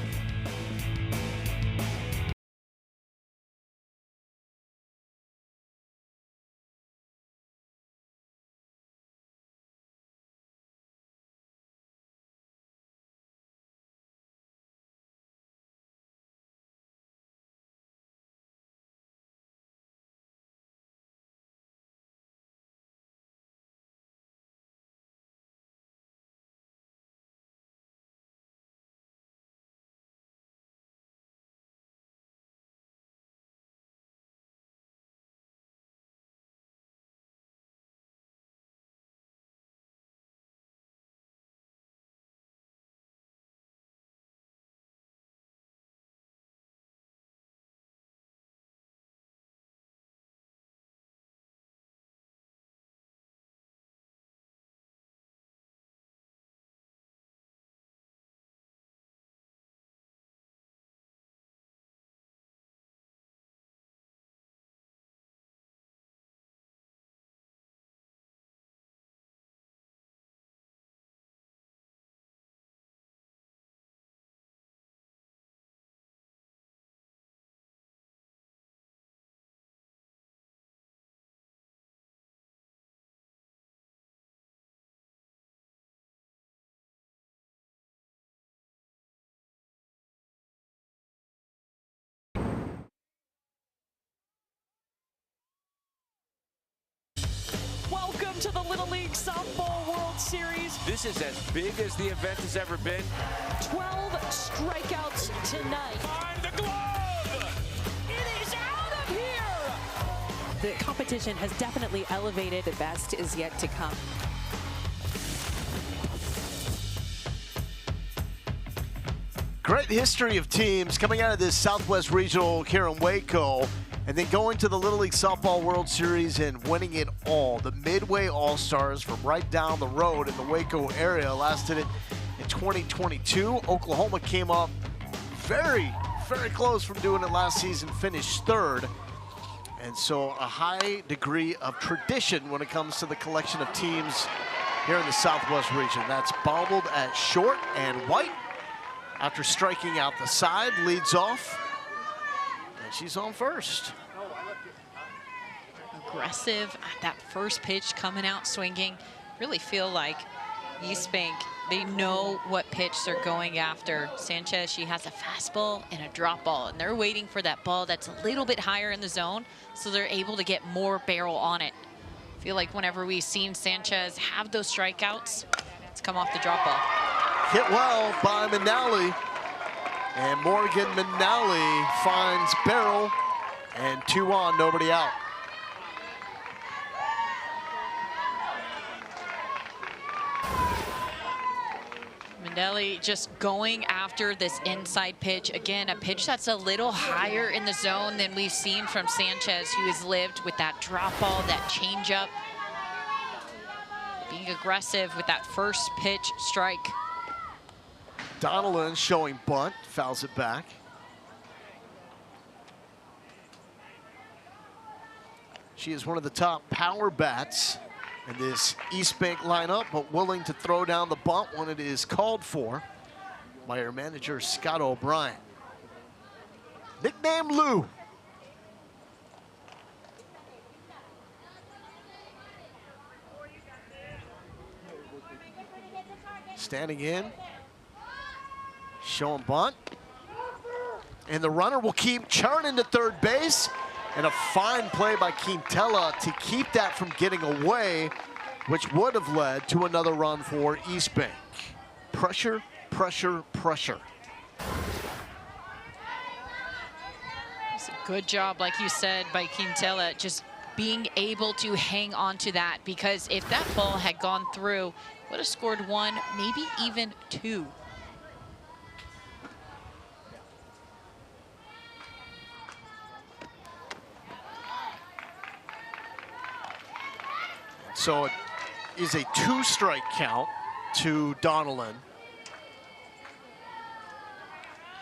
Welcome to the Little League Softball World Series. This is as big as the event has ever been. 12 strikeouts tonight. Find the glove! It is out of here! The competition has definitely elevated. The best is yet to come. Great history of teams coming out of this Southwest Regional here in Waco, and then going to the Little League Softball World Series and winning it all. The Midway All-Stars from right down the road in the Waco area last did it in 2022. Oklahoma came up very, very close from doing it last season, finished 3rd. And so a high degree of tradition when it comes to the collection of teams here in the Southwest region. That's Bobbled at short, and White, after striking out the side, leads off. And she's on first. Aggressive at that first pitch, coming out swinging. Really feel like East Bank, they know what pitch they're going after. Sanchez, she has a fastball and a drop ball, and they're waiting for that ball that's a little bit higher in the zone, so they're able to get more barrel on it. I feel like whenever we've seen Sanchez have those strikeouts, it's come off the drop ball. Hit well by Manali, and Morgan Manali finds barrel, and 2 on, nobody out. Manali just going after this inside pitch. Again, a pitch that's a little higher in the zone than we've seen from Sanchez, who has lived with that drop ball, that changeup. Being aggressive with that first pitch strike. Donalyn showing bunt, fouls it back. She is one of the top power bats in this East Bank lineup, but willing to throw down the bunt when it is called for by her manager, Scott O'Brien. Nickname Lou. Standing in, showing bunt. And the runner will keep churning to third base. And a fine play by Quintela to keep that from getting away, which would have led to another run for East Bank. Pressure, pressure, pressure. It's a good job, like you said, by Quintela, just being able to hang on to that, because if that ball had gone through, would have scored one, maybe even two. So it is a 2-strike count to Donnellan.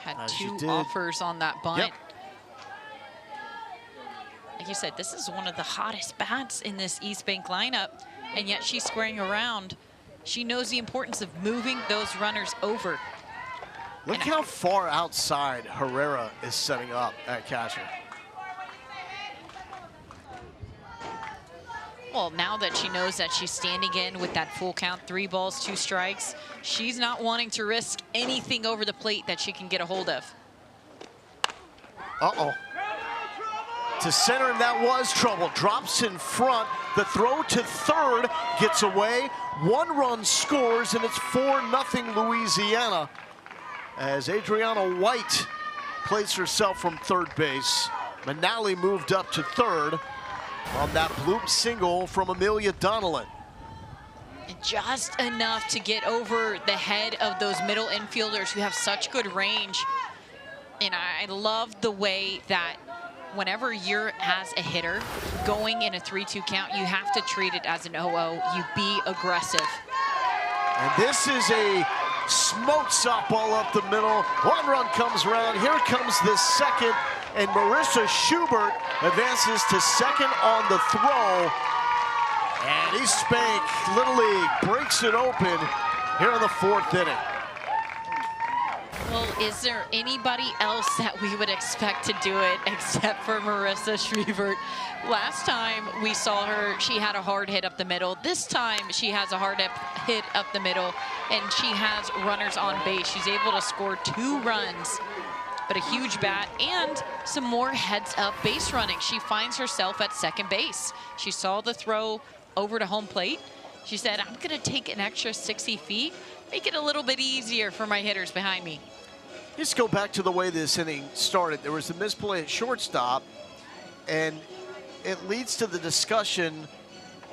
Had As two you did. offers on that bunt. Yep. Like you said, this is one of the hottest bats in this East Bank lineup, and yet she's squaring around. She knows the importance of moving those runners over. Look how far outside Herrera is setting up at catcher. Well, now that she knows that she's standing in with that full count, 3 balls, 2 strikes, she's not wanting to risk anything over the plate that she can get a hold of. Uh-oh. To center, and that was trouble. Drops in front. The throw to third gets away. 1 run scores, and it's 4-0 Louisiana as Adriana White plays herself from third base. Manali moved up to third on that bloop single from Amelia Donnellan. Just enough to get over the head of those middle infielders who have such good range. And I love the way that whenever you're as a hitter going in a 3-2 count, you have to treat it as an 0-0. You be aggressive. And this is a smoked softball up the middle. 1 run comes around. Here comes the second. And Marissa Schubert advances to second on the throw. And East Bank Little League breaks it open here in the 4th inning. Well, is there anybody else that we would expect to do it except for Marissa Schubert? Last time we saw her, she had a hard hit up the middle. This time she has a hard hit up the middle, and she has runners on base. She's able to score 2 runs. But a huge bat and some more heads-up base running. She finds herself at second base. She saw the throw over to home plate. She said, I'm gonna take an extra 60 feet, make it a little bit easier for my hitters behind me. Just go back to the way this inning started. There was a misplay at shortstop, and it leads to the discussion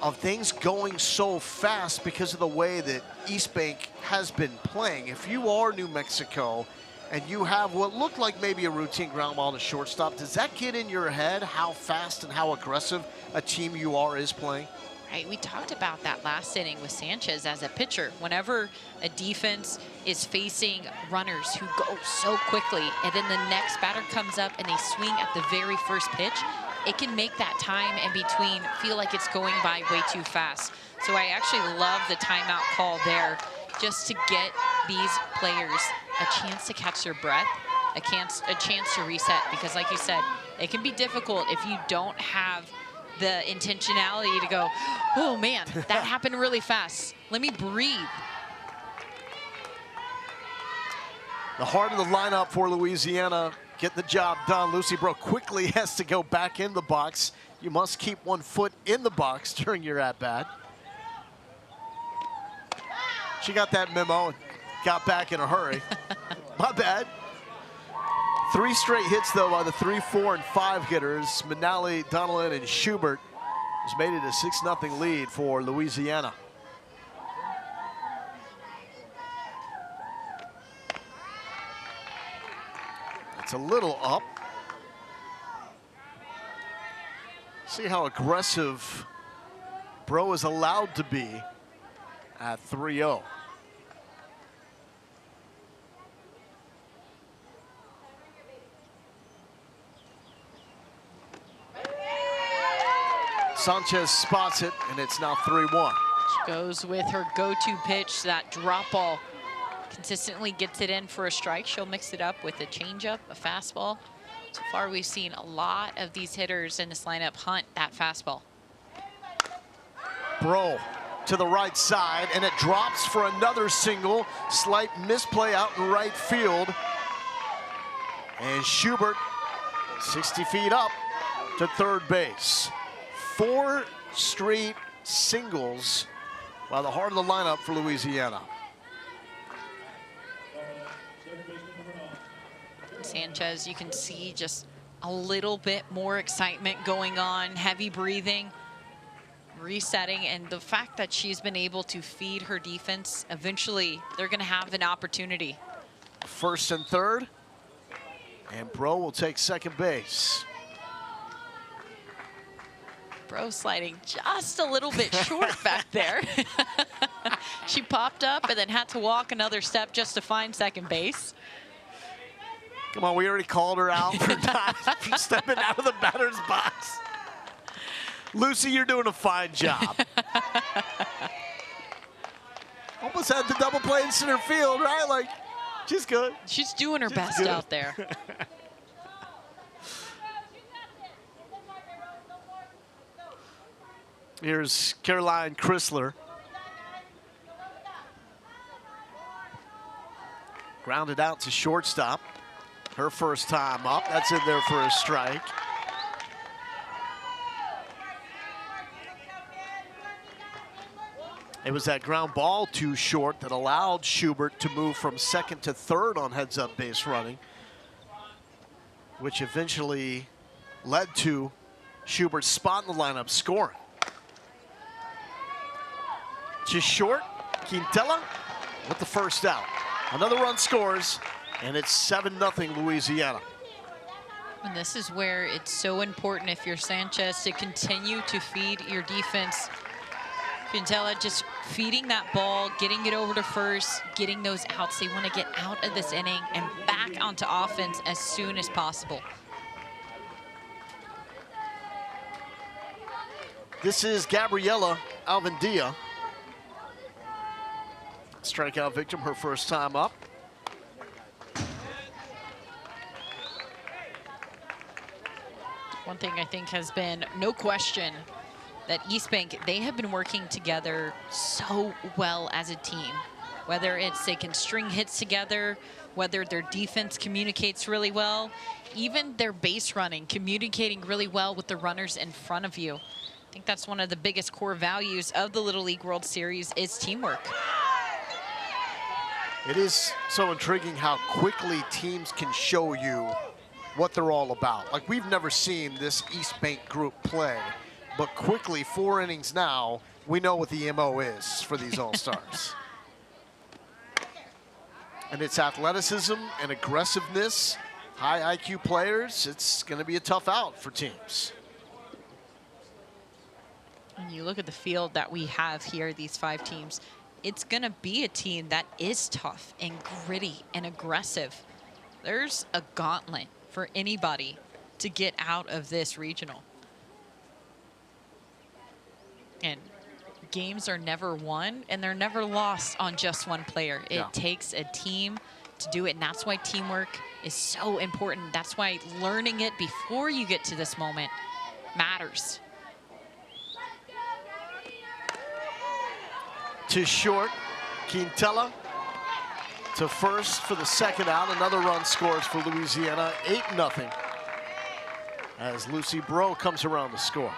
of things going so fast because of the way that East Bank has been playing. If you are New Mexico, and you have what looked like maybe a routine ground ball to shortstop, does that get in your head how fast and how aggressive a team you are is playing? Right, we talked about that last inning with Sanchez as a pitcher. Whenever a defense is facing runners who go so quickly, and then the next batter comes up and they swing at the very first pitch, it can make that time in between feel like it's going by way too fast. So I actually love the timeout call there, just to get these players a chance to catch their breath, a chance to reset, because like you said, it can be difficult if you don't have the intentionality to go, oh man, that happened really fast. Let me breathe. The heart of the lineup for Louisiana getting the job done. Lucy Bro quickly has to go back in the box. You must keep 1 foot in the box during your at-bat. She got that memo and got back in a hurry. My bad. 3 straight hits, though, by the 3, 4, and 5 hitters. Manali, Donnellan, and Schubert has made it a 6-0 lead for Louisiana. It's a little up. See how aggressive Bro is allowed to be at 3-0. Sanchez spots it, and it's now 3-1. She goes with her go-to pitch, that drop ball. Consistently gets it in for a strike. She'll mix it up with a changeup, a fastball. So far, we've seen a lot of these hitters in this lineup hunt that fastball. Bro to the right side, and it drops for another single. Slight misplay out in right field. And Schubert, 60 feet up to third base. 4 straight singles by the heart of the lineup for Louisiana. Sanchez, you can see just a little bit more excitement going on, heavy breathing, resetting, and the fact that she's been able to feed her defense, eventually they're going to have an opportunity. First and third, and Bro will take second base. Bro sliding just a little bit short back there. She popped up and then had to walk another step just to find second base. Come on, we already called her out for not for stepping out of the batter's box. Lucy, you're doing a fine job. Almost had the double play in center field, right? Like, she's good. She's doing her best good. out there. Here's Caroline Chrysler. Grounded out to shortstop. Her first time up. That's in there for a strike. It was that ground ball too short that allowed Schubert to move from second to third on heads-up base running, which eventually led to Schubert's spot in the lineup scoring. Just short, Quintela with the first out. Another run scores, and it's 7-0 Louisiana. And this is where it's so important, if you're Sanchez, to continue to feed your defense. Quintela just feeding that ball, getting it over to first, getting those outs. They want to get out of this inning and back onto offense as soon as possible. This is Gabriela Alvendia. Strikeout victim, her first time up. One thing I think has been no question that East Bank, they have been working together so well as a team. Whether it's they can string hits together, whether their defense communicates really well, even their base running, communicating really well with the runners in front of you. I think that's one of the biggest core values of the Little League World Series is teamwork. It is so intriguing how quickly teams can show you what they're all about. Like, we've never seen this East Bank group play, but quickly, 4 innings now, we know what the MO is for these All-Stars. And it's athleticism and aggressiveness, high IQ players. It's going to be a tough out for teams. When you look at the field that we have here, these 5 teams, it's going to be a team that is tough and gritty and aggressive. There's a gauntlet for anybody to get out of this regional. And games are never won and they're never lost on just one player. It takes a team to do it, and that's why teamwork is so important. That's why learning it before you get to this moment matters. To short, Quintela to first for the second out. Another run scores for Louisiana, 8-0, as Lucy Bro comes around to score.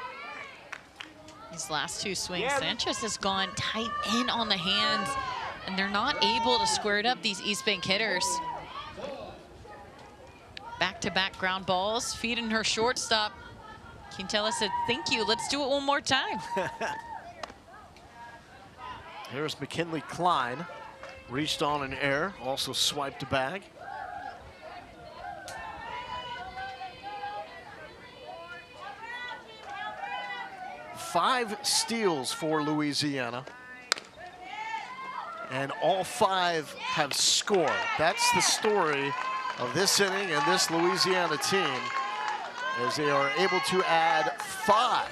These last 2 swings, Sanchez has gone tight in on the hands, and they're not able to square it up, these East Bank hitters. Back-to-back ground balls, feeding her shortstop. Quintela said, thank you, let's do it one more time. Here's McKinley Klein, reached on an air, also swiped a bag. Five steals for Louisiana, and all 5 have scored. That's the story of this inning and this Louisiana team, as they are able to add 5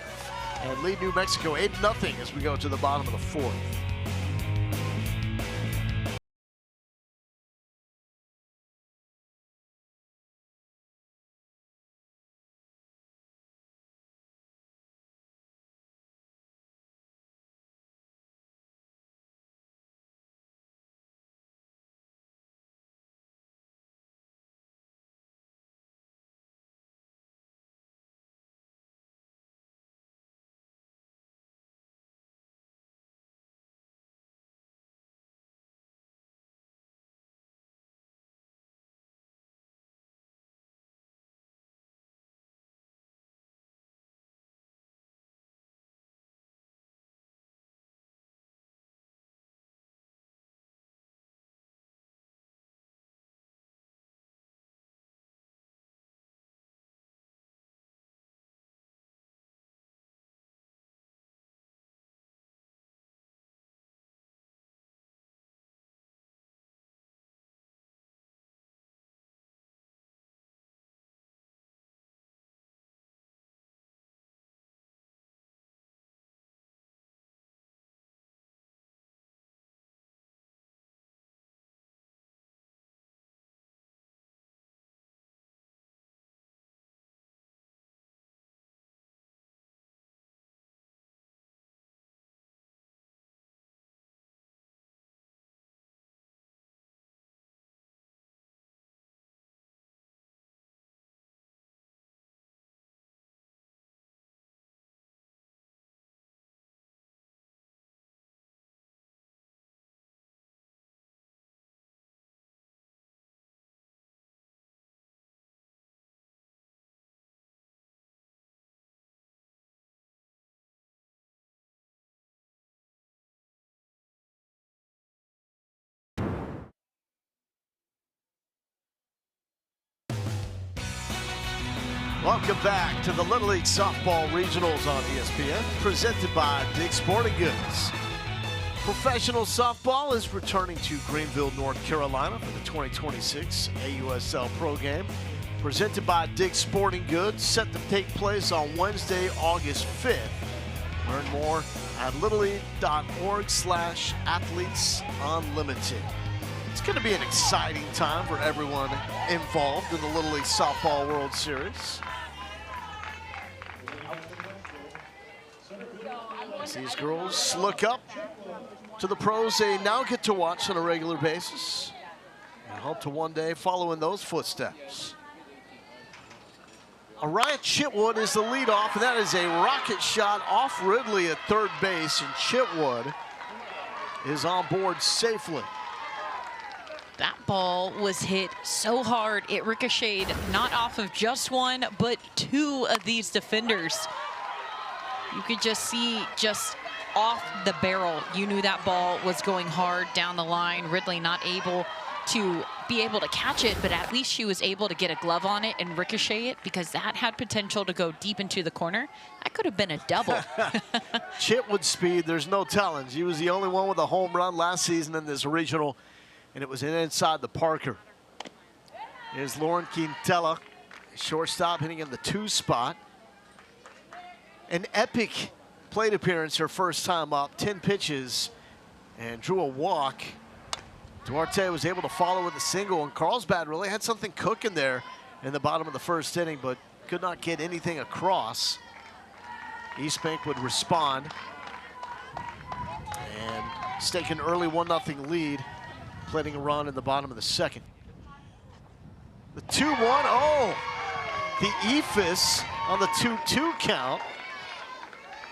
and lead New Mexico 8-0 as we go to the bottom of the fourth. Welcome back to the Little League Softball Regionals on ESPN, presented by Dick's Sporting Goods. Professional softball is returning to Greenville, North Carolina for the 2026 AUSL Pro Game, presented by Dick's Sporting Goods, set to take place on Wednesday, August 5th. Learn more at littleleague.org/athletesunlimited. It's going to be an exciting time for everyone involved in the Little League Softball World Series. As these girls look up to the pros they now get to watch on a regular basis and hope to one day follow in those footsteps. Araya Chitwood is the leadoff, and that is a rocket shot off Ridley at third base, and Chitwood is on board safely. That ball was hit so hard, it ricocheted not off of just one, but two of these defenders. You could just see just off the barrel. You knew that ball was going hard down the line. Ridley not able to catch it, but at least she was able to get a glove on it and ricochet it, because that had potential to go deep into the corner. That could have been a double. Chitwood's speed, there's no telling. She was the only one with a home run last season in this regional, and it was inside the Parker. Here's Lauren Quintela, shortstop, hitting in the 2 spot. An epic plate appearance her first time up, 10 pitches, and drew a walk. Duarte was able to follow with a single, and Carlsbad really had something cooking there in the bottom of the first inning, but could not get anything across. East Bank would respond and stake an early 1-0 lead, plating a run in the bottom of the second. The 2-1, oh, the ephus on the 2-2 count.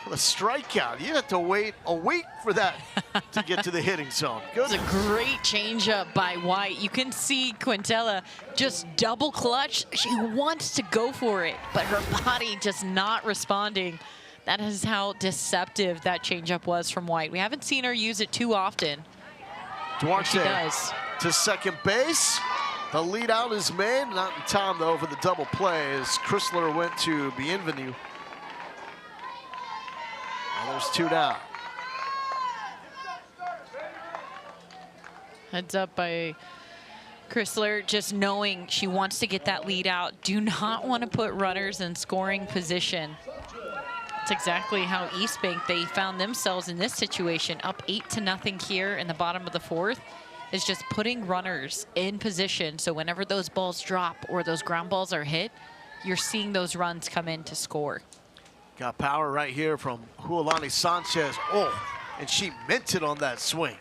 The strikeout. You have to wait a week for that to get to the hitting zone. It's a great changeup by White. You can see Quintela just double clutch. She wants to go for it, but her body just not responding. That is how deceptive that changeup was from White. We haven't seen her use it too often. Duarte she does. To second base. The lead out is made. Not in time, though, for the double play as Chrysler went to Bienvenu. And there's 2 down. Heads up by Chrysler, just knowing she wants to get that lead out. Do not want to put runners in scoring position. That's exactly how East Bank, they found themselves in this situation, up 8-0 here in the bottom of the fourth, is just putting runners in position. So whenever those balls drop or those ground balls are hit, you're seeing those runs come in to score. Got power right here from Hualani Sanchez. Oh, and she meant it on that swing.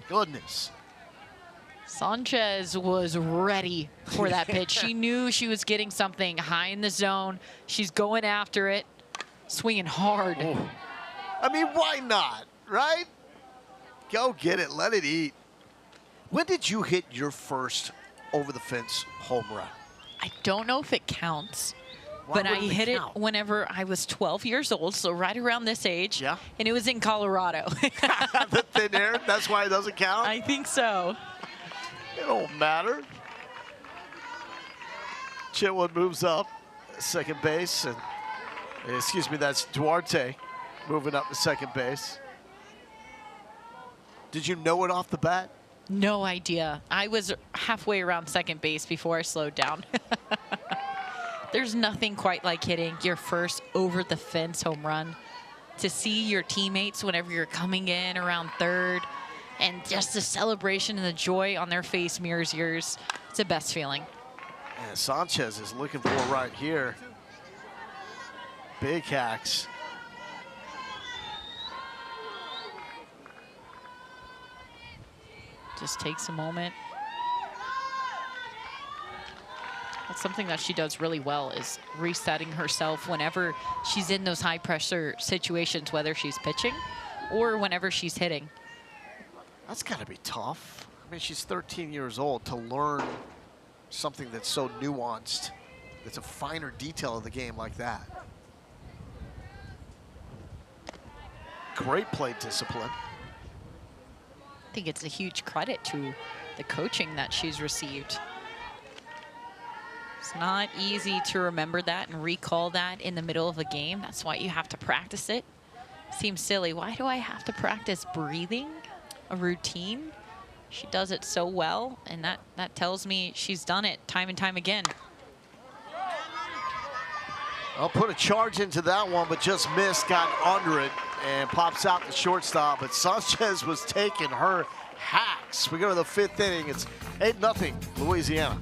Goodness. Sanchez was ready for that pitch. She knew she was getting something high in the zone. She's going after it, swinging hard. Oh. I mean, why not, right? Go get it, let it eat. When did you hit your first over-the-fence home run? I don't know if it counts, but I hit it whenever I was 12 years old, so right around this age. Yeah. And it was in Colorado. The thin air, that's why it doesn't count? I think so. It don't matter. Chitwood moves up second base, and excuse me, that's Duarte moving up to second base. Did you know it off the bat? No idea. I was halfway around second base before I slowed down. There's nothing quite like hitting your first over-the-fence home run. To see your teammates whenever you're coming in around third, and just the celebration and the joy on their face mirrors yours. It's the best feeling. And Sanchez is looking for it right here. Big hacks. Just takes a moment. That's something that she does really well, is resetting herself whenever she's in those high pressure situations, whether she's pitching or whenever she's hitting. That's got to be tough. I mean, she's 13 years old to learn something that's so nuanced. It's a finer detail of the game like that. Great play discipline. I think it's a huge credit to the coaching that she's received. It's not easy to remember that and recall that in the middle of a game. That's why you have to practice it. Seems silly. Why do I have to practice breathing? A routine? She does it so well, and that tells me she's done it time and time again. I'll put a charge into that one, but just missed, got under it, and pops out the shortstop. But Sanchez was taking her hacks. We go to the fifth inning. It's 8-0 Louisiana.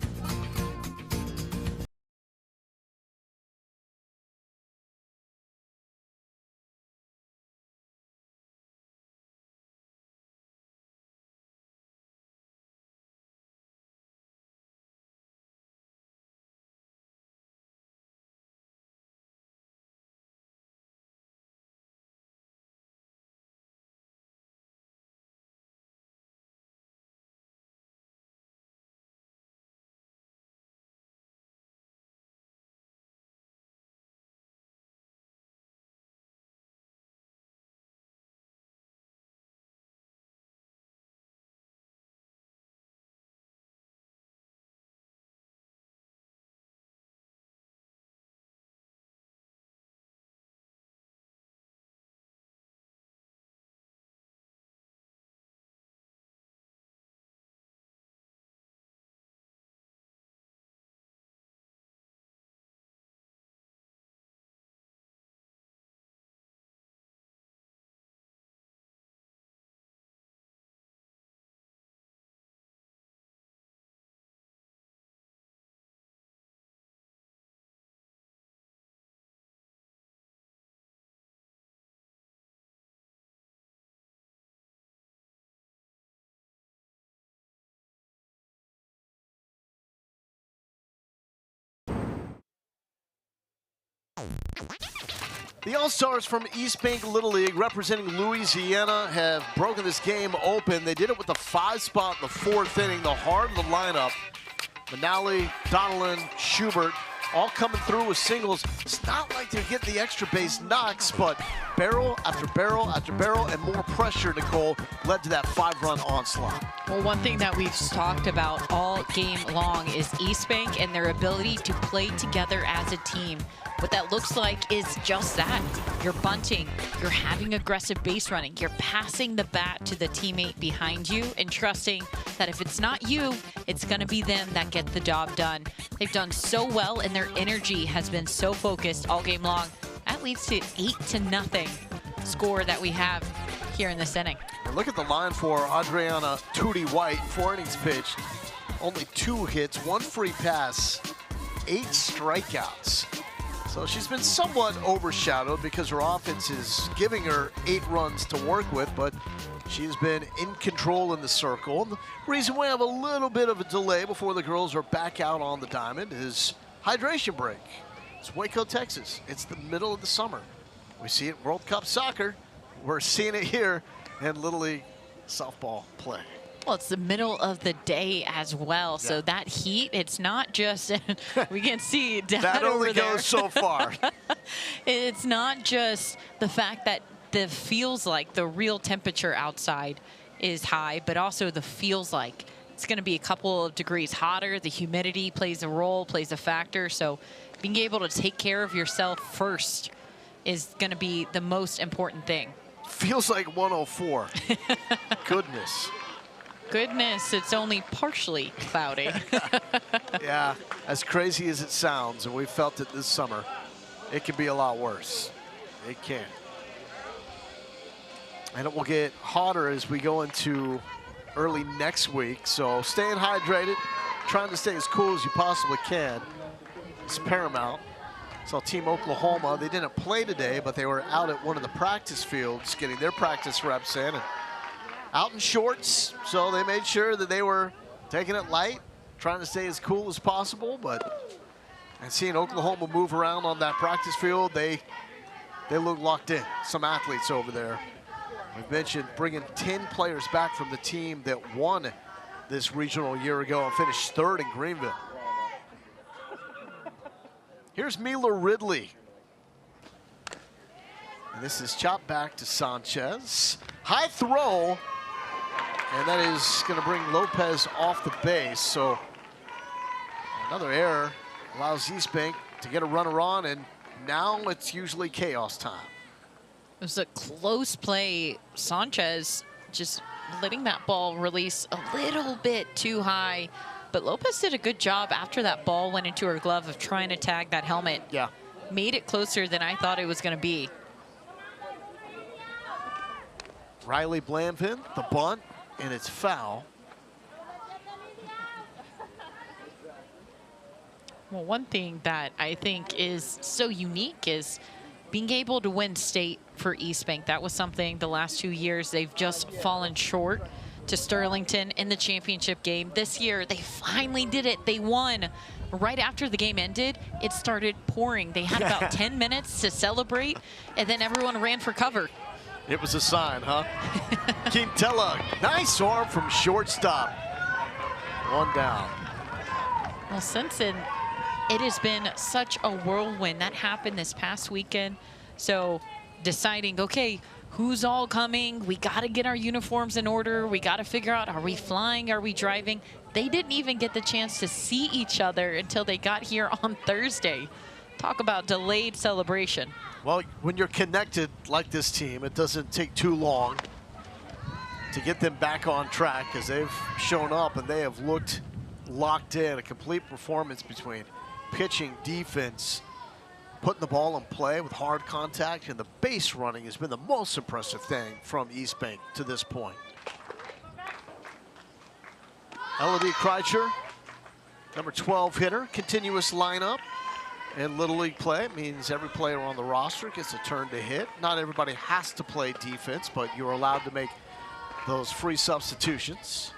The All-Stars from East Bank Little League representing Louisiana have broken this game open. They did it with the 5 spot in the 4th inning, the heart of the lineup. Manali, Donelon, Schubert, all coming through with singles. It's not like they're getting the extra base knocks, but barrel after barrel after barrel, and more pressure, Nicole, led to that 5-run onslaught. Well, one thing that we've talked about all game long is East Bank and their ability to play together as a team. What that looks like is just that. You're bunting, you're having aggressive base running, you're passing the bat to the teammate behind you and trusting that if it's not you, it's gonna be them that get the job done. They've done so well, and their energy has been so focused all game long. At that leads to 8-0 score that we have here in this inning. And look at the line for Adriana Tootie White. 4 innings pitched, only 2 hits, 1 free pass, 8 strikeouts. So she's been somewhat overshadowed because her offense is giving her 8 runs to work with, but she's been in control in the circle. And the reason we have a little bit of a delay before the girls are back out on the diamond is hydration break. It's Waco, Texas. It's the middle of the summer. We see it in World Cup soccer. We're seeing it here in Little League softball play. Well, it's the middle of the day as well, so that heat, it's not just, we can see Dad that only over there. goes so far. It's not just the fact that the feels like the real temperature outside is high, but also the feels like it's going to be a couple of degrees hotter. The humidity plays a role, plays a factor, so being able to take care of yourself first is going to be the most important thing. Feels like 104. Goodness, it's only partially cloudy. Yeah, as crazy as it sounds, and we felt it this summer, it can be a lot worse. It can. And it will get hotter as we go into early next week. So staying hydrated, trying to stay as cool as you possibly can is paramount. So Team Oklahoma, they didn't play today, but they were out at one of the practice fields getting their practice reps in. And out in shorts, so they made sure that they were taking it light, trying to stay as cool as possible. And seeing Oklahoma move around on that practice field, they look locked in. Some athletes over there. We've mentioned bringing 10 players back from the team that won this regional a year ago and finished 3rd in Greenville. Here's Mila Ridley. And this is chopped back to Sanchez. High throw. And that is going to bring Lopez off the base. So another error allows East Bank to get a runner on, and now it's usually chaos time. It was a close play. Sanchez just letting that ball release a little bit too high. But Lopez did a good job after that ball went into her glove of trying to tag that helmet. Yeah. Made it closer than I thought it was going to be. Riley Blanvin, the bunt, and it's foul. Well, one thing that I think is so unique is being able to win state for East Bank. That was something the last 2 years they've just fallen short to Sterlington in the championship game. This year, they finally did it. They won. Right after the game ended, it started pouring. They had about 10 minutes to celebrate, and then everyone ran for cover. It was a sign, huh? Quintella, nice arm from shortstop. 1 down. Well, since then, it has been such a whirlwind. That happened this past weekend. So deciding, okay, who's all coming? We got to get our uniforms in order. We got to figure out, are we flying? Are we driving? They didn't even get the chance to see each other until they got here on Thursday. Talk about delayed celebration. Well, when you're connected like this team, it doesn't take too long to get them back on track, because they've shown up and they have looked locked in. A complete performance between pitching, defense, putting the ball in play with hard contact, and the base running has been the most impressive thing from East Bank to this point. Elodie Kreitzer, number 12 hitter, continuous lineup. In Little League play, it means every player on the roster gets a turn to hit. Not everybody has to play defense, but you're allowed to make those free substitutions.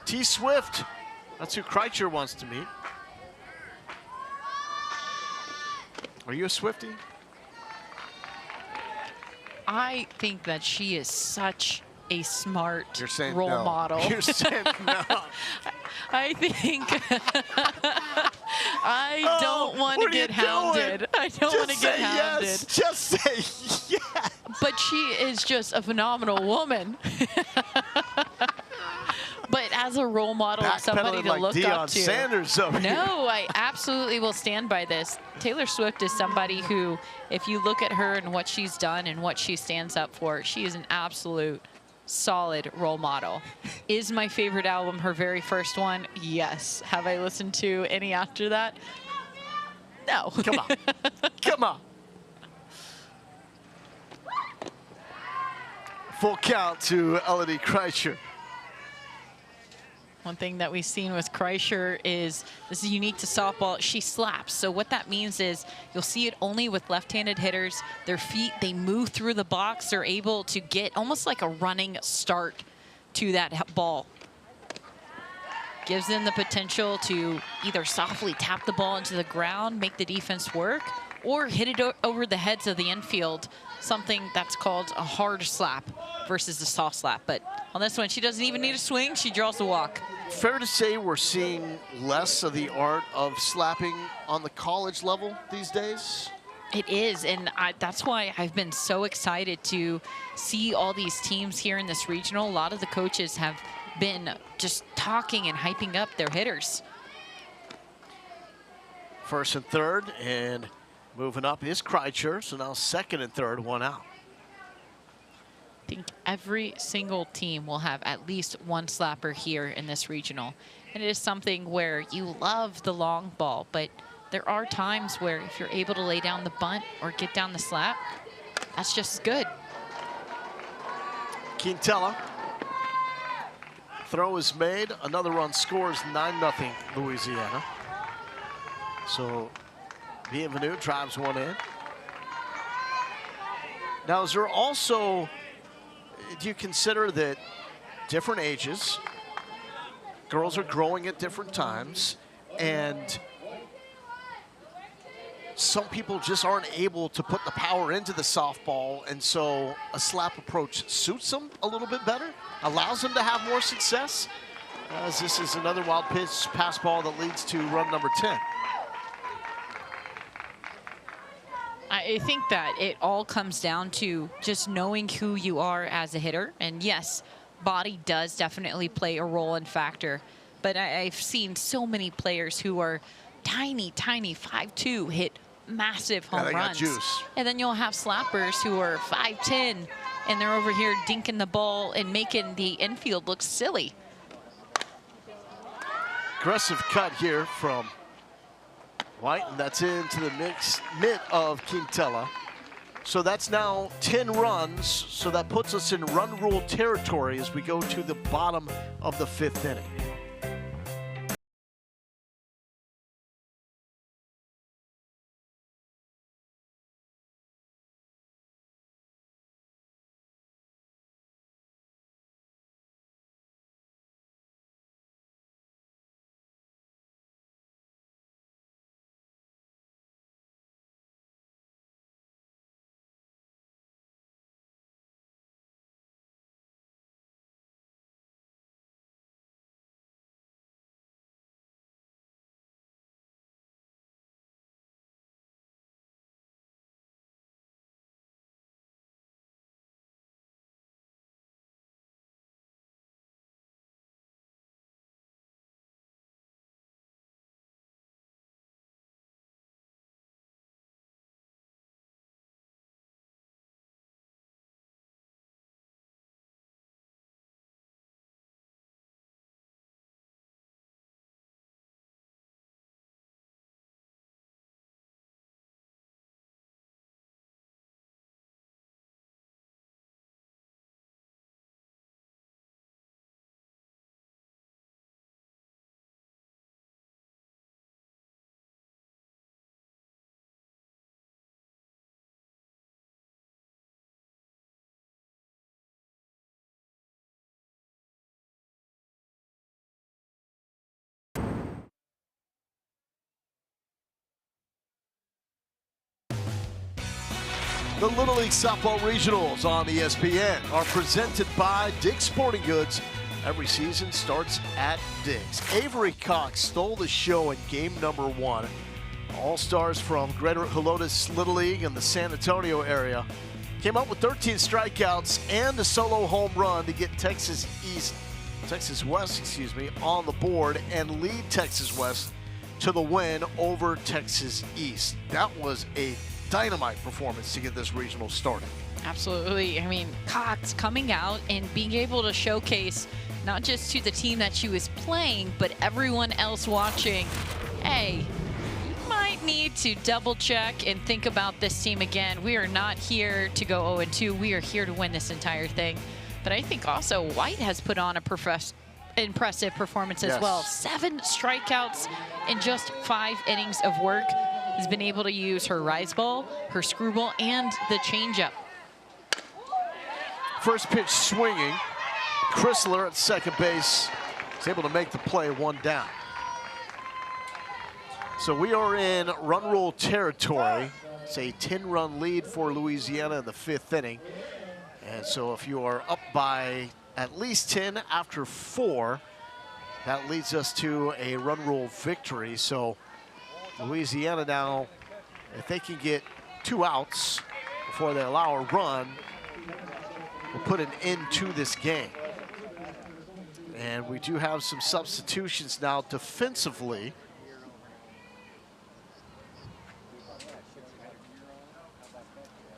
T. Swift, that's who Kreitzer wants to meet. Are you a Swiftie? I think that she is such a smart You're role no. model. You're saying no. I think I don't want to get hounded. I don't want to get hounded. Yes. Just say yes. But she is just a phenomenal woman. But as a role model of somebody to like look Deion up to. Sanders over here. No, I absolutely will stand by this. Taylor Swift is somebody who, if you look at her and what she's done and what she stands up for, she is an absolute solid role model. Is my favorite album her very first one? Yes. Have I listened to any after that? No. Come on. Come on. Full count to Elodie Kreischer. One thing that we've seen with Kreischer is, this is unique to softball, she slaps. So what that means is you'll see it only with left-handed hitters. Their feet, they move through the box. They're able to get almost like a running start to that ball. Gives them the potential to either softly tap the ball into the ground, make the defense work, or hit it over the heads of the infield, something that's called a hard slap versus a soft slap. But on this one, she doesn't even need a swing, she draws the walk. Fair to say we're seeing less of the art of slapping on the college level these days? It is, and that's why I've been so excited to see all these teams here in this regional. A lot of the coaches have been just talking and hyping up their hitters. First and third, and moving up is Kreischer, so now second and third, one out. I think every single team will have at least one slapper here in this regional. And it is something where you love the long ball, but there are times where if you're able to lay down the bunt or get down the slap, that's just good. Quintela. Throw is made, another run scores, 9-0 Louisiana. So Bienvenu drives one in. Now, is there also, do you consider that different ages, girls are growing at different times, and some people just aren't able to put the power into the softball, and so a slap approach suits them a little bit better, allows them to have more success, as this is another wild pitch pass ball that leads to run number 10. I think that it all comes down to just knowing who you are as a hitter. And yes, body does definitely play a role and factor. But I've seen so many players who are tiny, 5'2", hit massive home they got runs. juice. And then you'll have slappers who are 5'10", and they're over here dinking the ball and making the infield look silly. Aggressive cut here from White, and that's into the mitt of Quintela. So that's now 10 runs, so that puts us in run rule territory as we go to the bottom of the 5th inning. The Little League Softball Regionals on ESPN are presented by Dick's Sporting Goods. Every season starts at Dick's. Avery Cox stole the show in game number 1. All-stars from Greater Helotes Little League in the San Antonio area came up with 13 strikeouts and a solo home run to get Texas West, on the board and lead Texas West to the win over Texas East. That was a dynamite performance to get this regional started. Absolutely. I mean, Cox coming out and being able to showcase not just to the team that she was playing, but everyone else watching, hey, you might might need to double check and think about this team again. We are not here to go 0-2. We are here to win this entire thing. But I think also White has put on a impressive performance as well. 7 strikeouts in just 5 innings of work. Has been able to use her rise ball, her screwball, and the changeup. First pitch swinging. Chrysler at second base is able to make the play, 1 down. So we are in run rule territory. It's a 10-run lead for Louisiana in the 5th inning. And so if you are up by at least 10 after 4, that leads us to a run rule victory. So Louisiana now, if they can get 2 outs before they allow a run, will put an end to this game. And we do have some substitutions now defensively.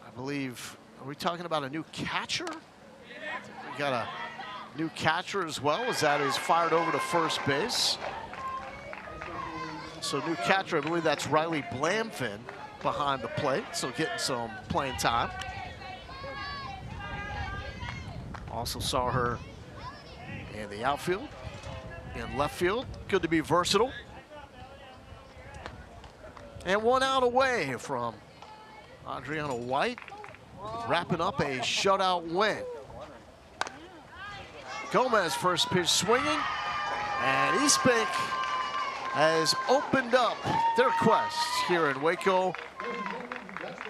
I believe, are we talking about a new catcher? We got a new catcher as well, as that is fired over to first base. So new catcher, I believe that's Riley Blamfin behind the plate, so getting some playing time. Also saw her in the outfield, in left field. Good to be versatile. And 1 out away from Adriana White, wrapping up a shutout win. Gomez first pitch swinging, and East Bank has opened up their quest here in Waco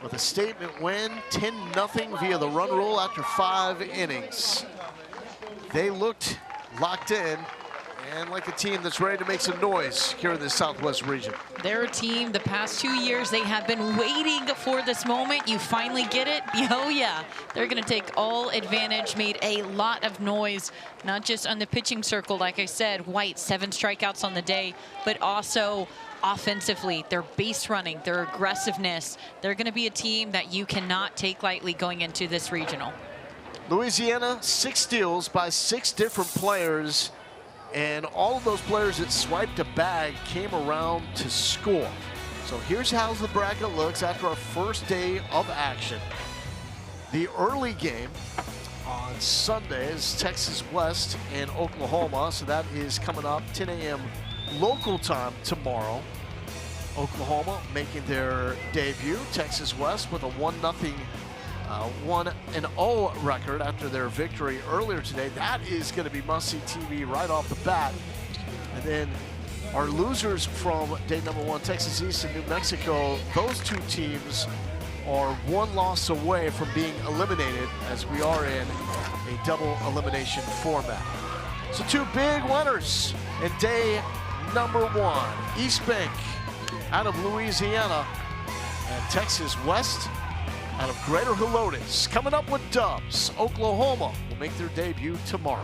with a statement win, 10-0 via the run rule after 5 innings. They looked locked in and like a team that's ready to make some noise here in the Southwest region. They're a team, the past 2 years, they have been waiting for this moment. You finally get it. Oh yeah, they're gonna take all advantage, made a lot of noise, not just on the pitching circle, like I said, White, 7 strikeouts on the day, but also offensively, their base running, their aggressiveness. They're gonna be a team that you cannot take lightly going into this regional. Louisiana, 6 steals by 6 different players, and all of those players that swiped a bag came around to score. So here's how the bracket looks after our first day of action. The early game on Sunday is Texas West and Oklahoma, so that is coming up 10 a.m. local time tomorrow. Oklahoma making their debut. Texas West with a 1-0 1-0 record after their victory earlier today. That is going to be must-see TV right off the bat. And then our losers from day number 1, Texas East and New Mexico, those 2 teams are 1 loss away from being eliminated, as we are in a double elimination format. So 2 big winners in day number 1. East Bank out of Louisiana and Texas West out of Greater Helotes. Coming up with dubs, Oklahoma will make their debut tomorrow.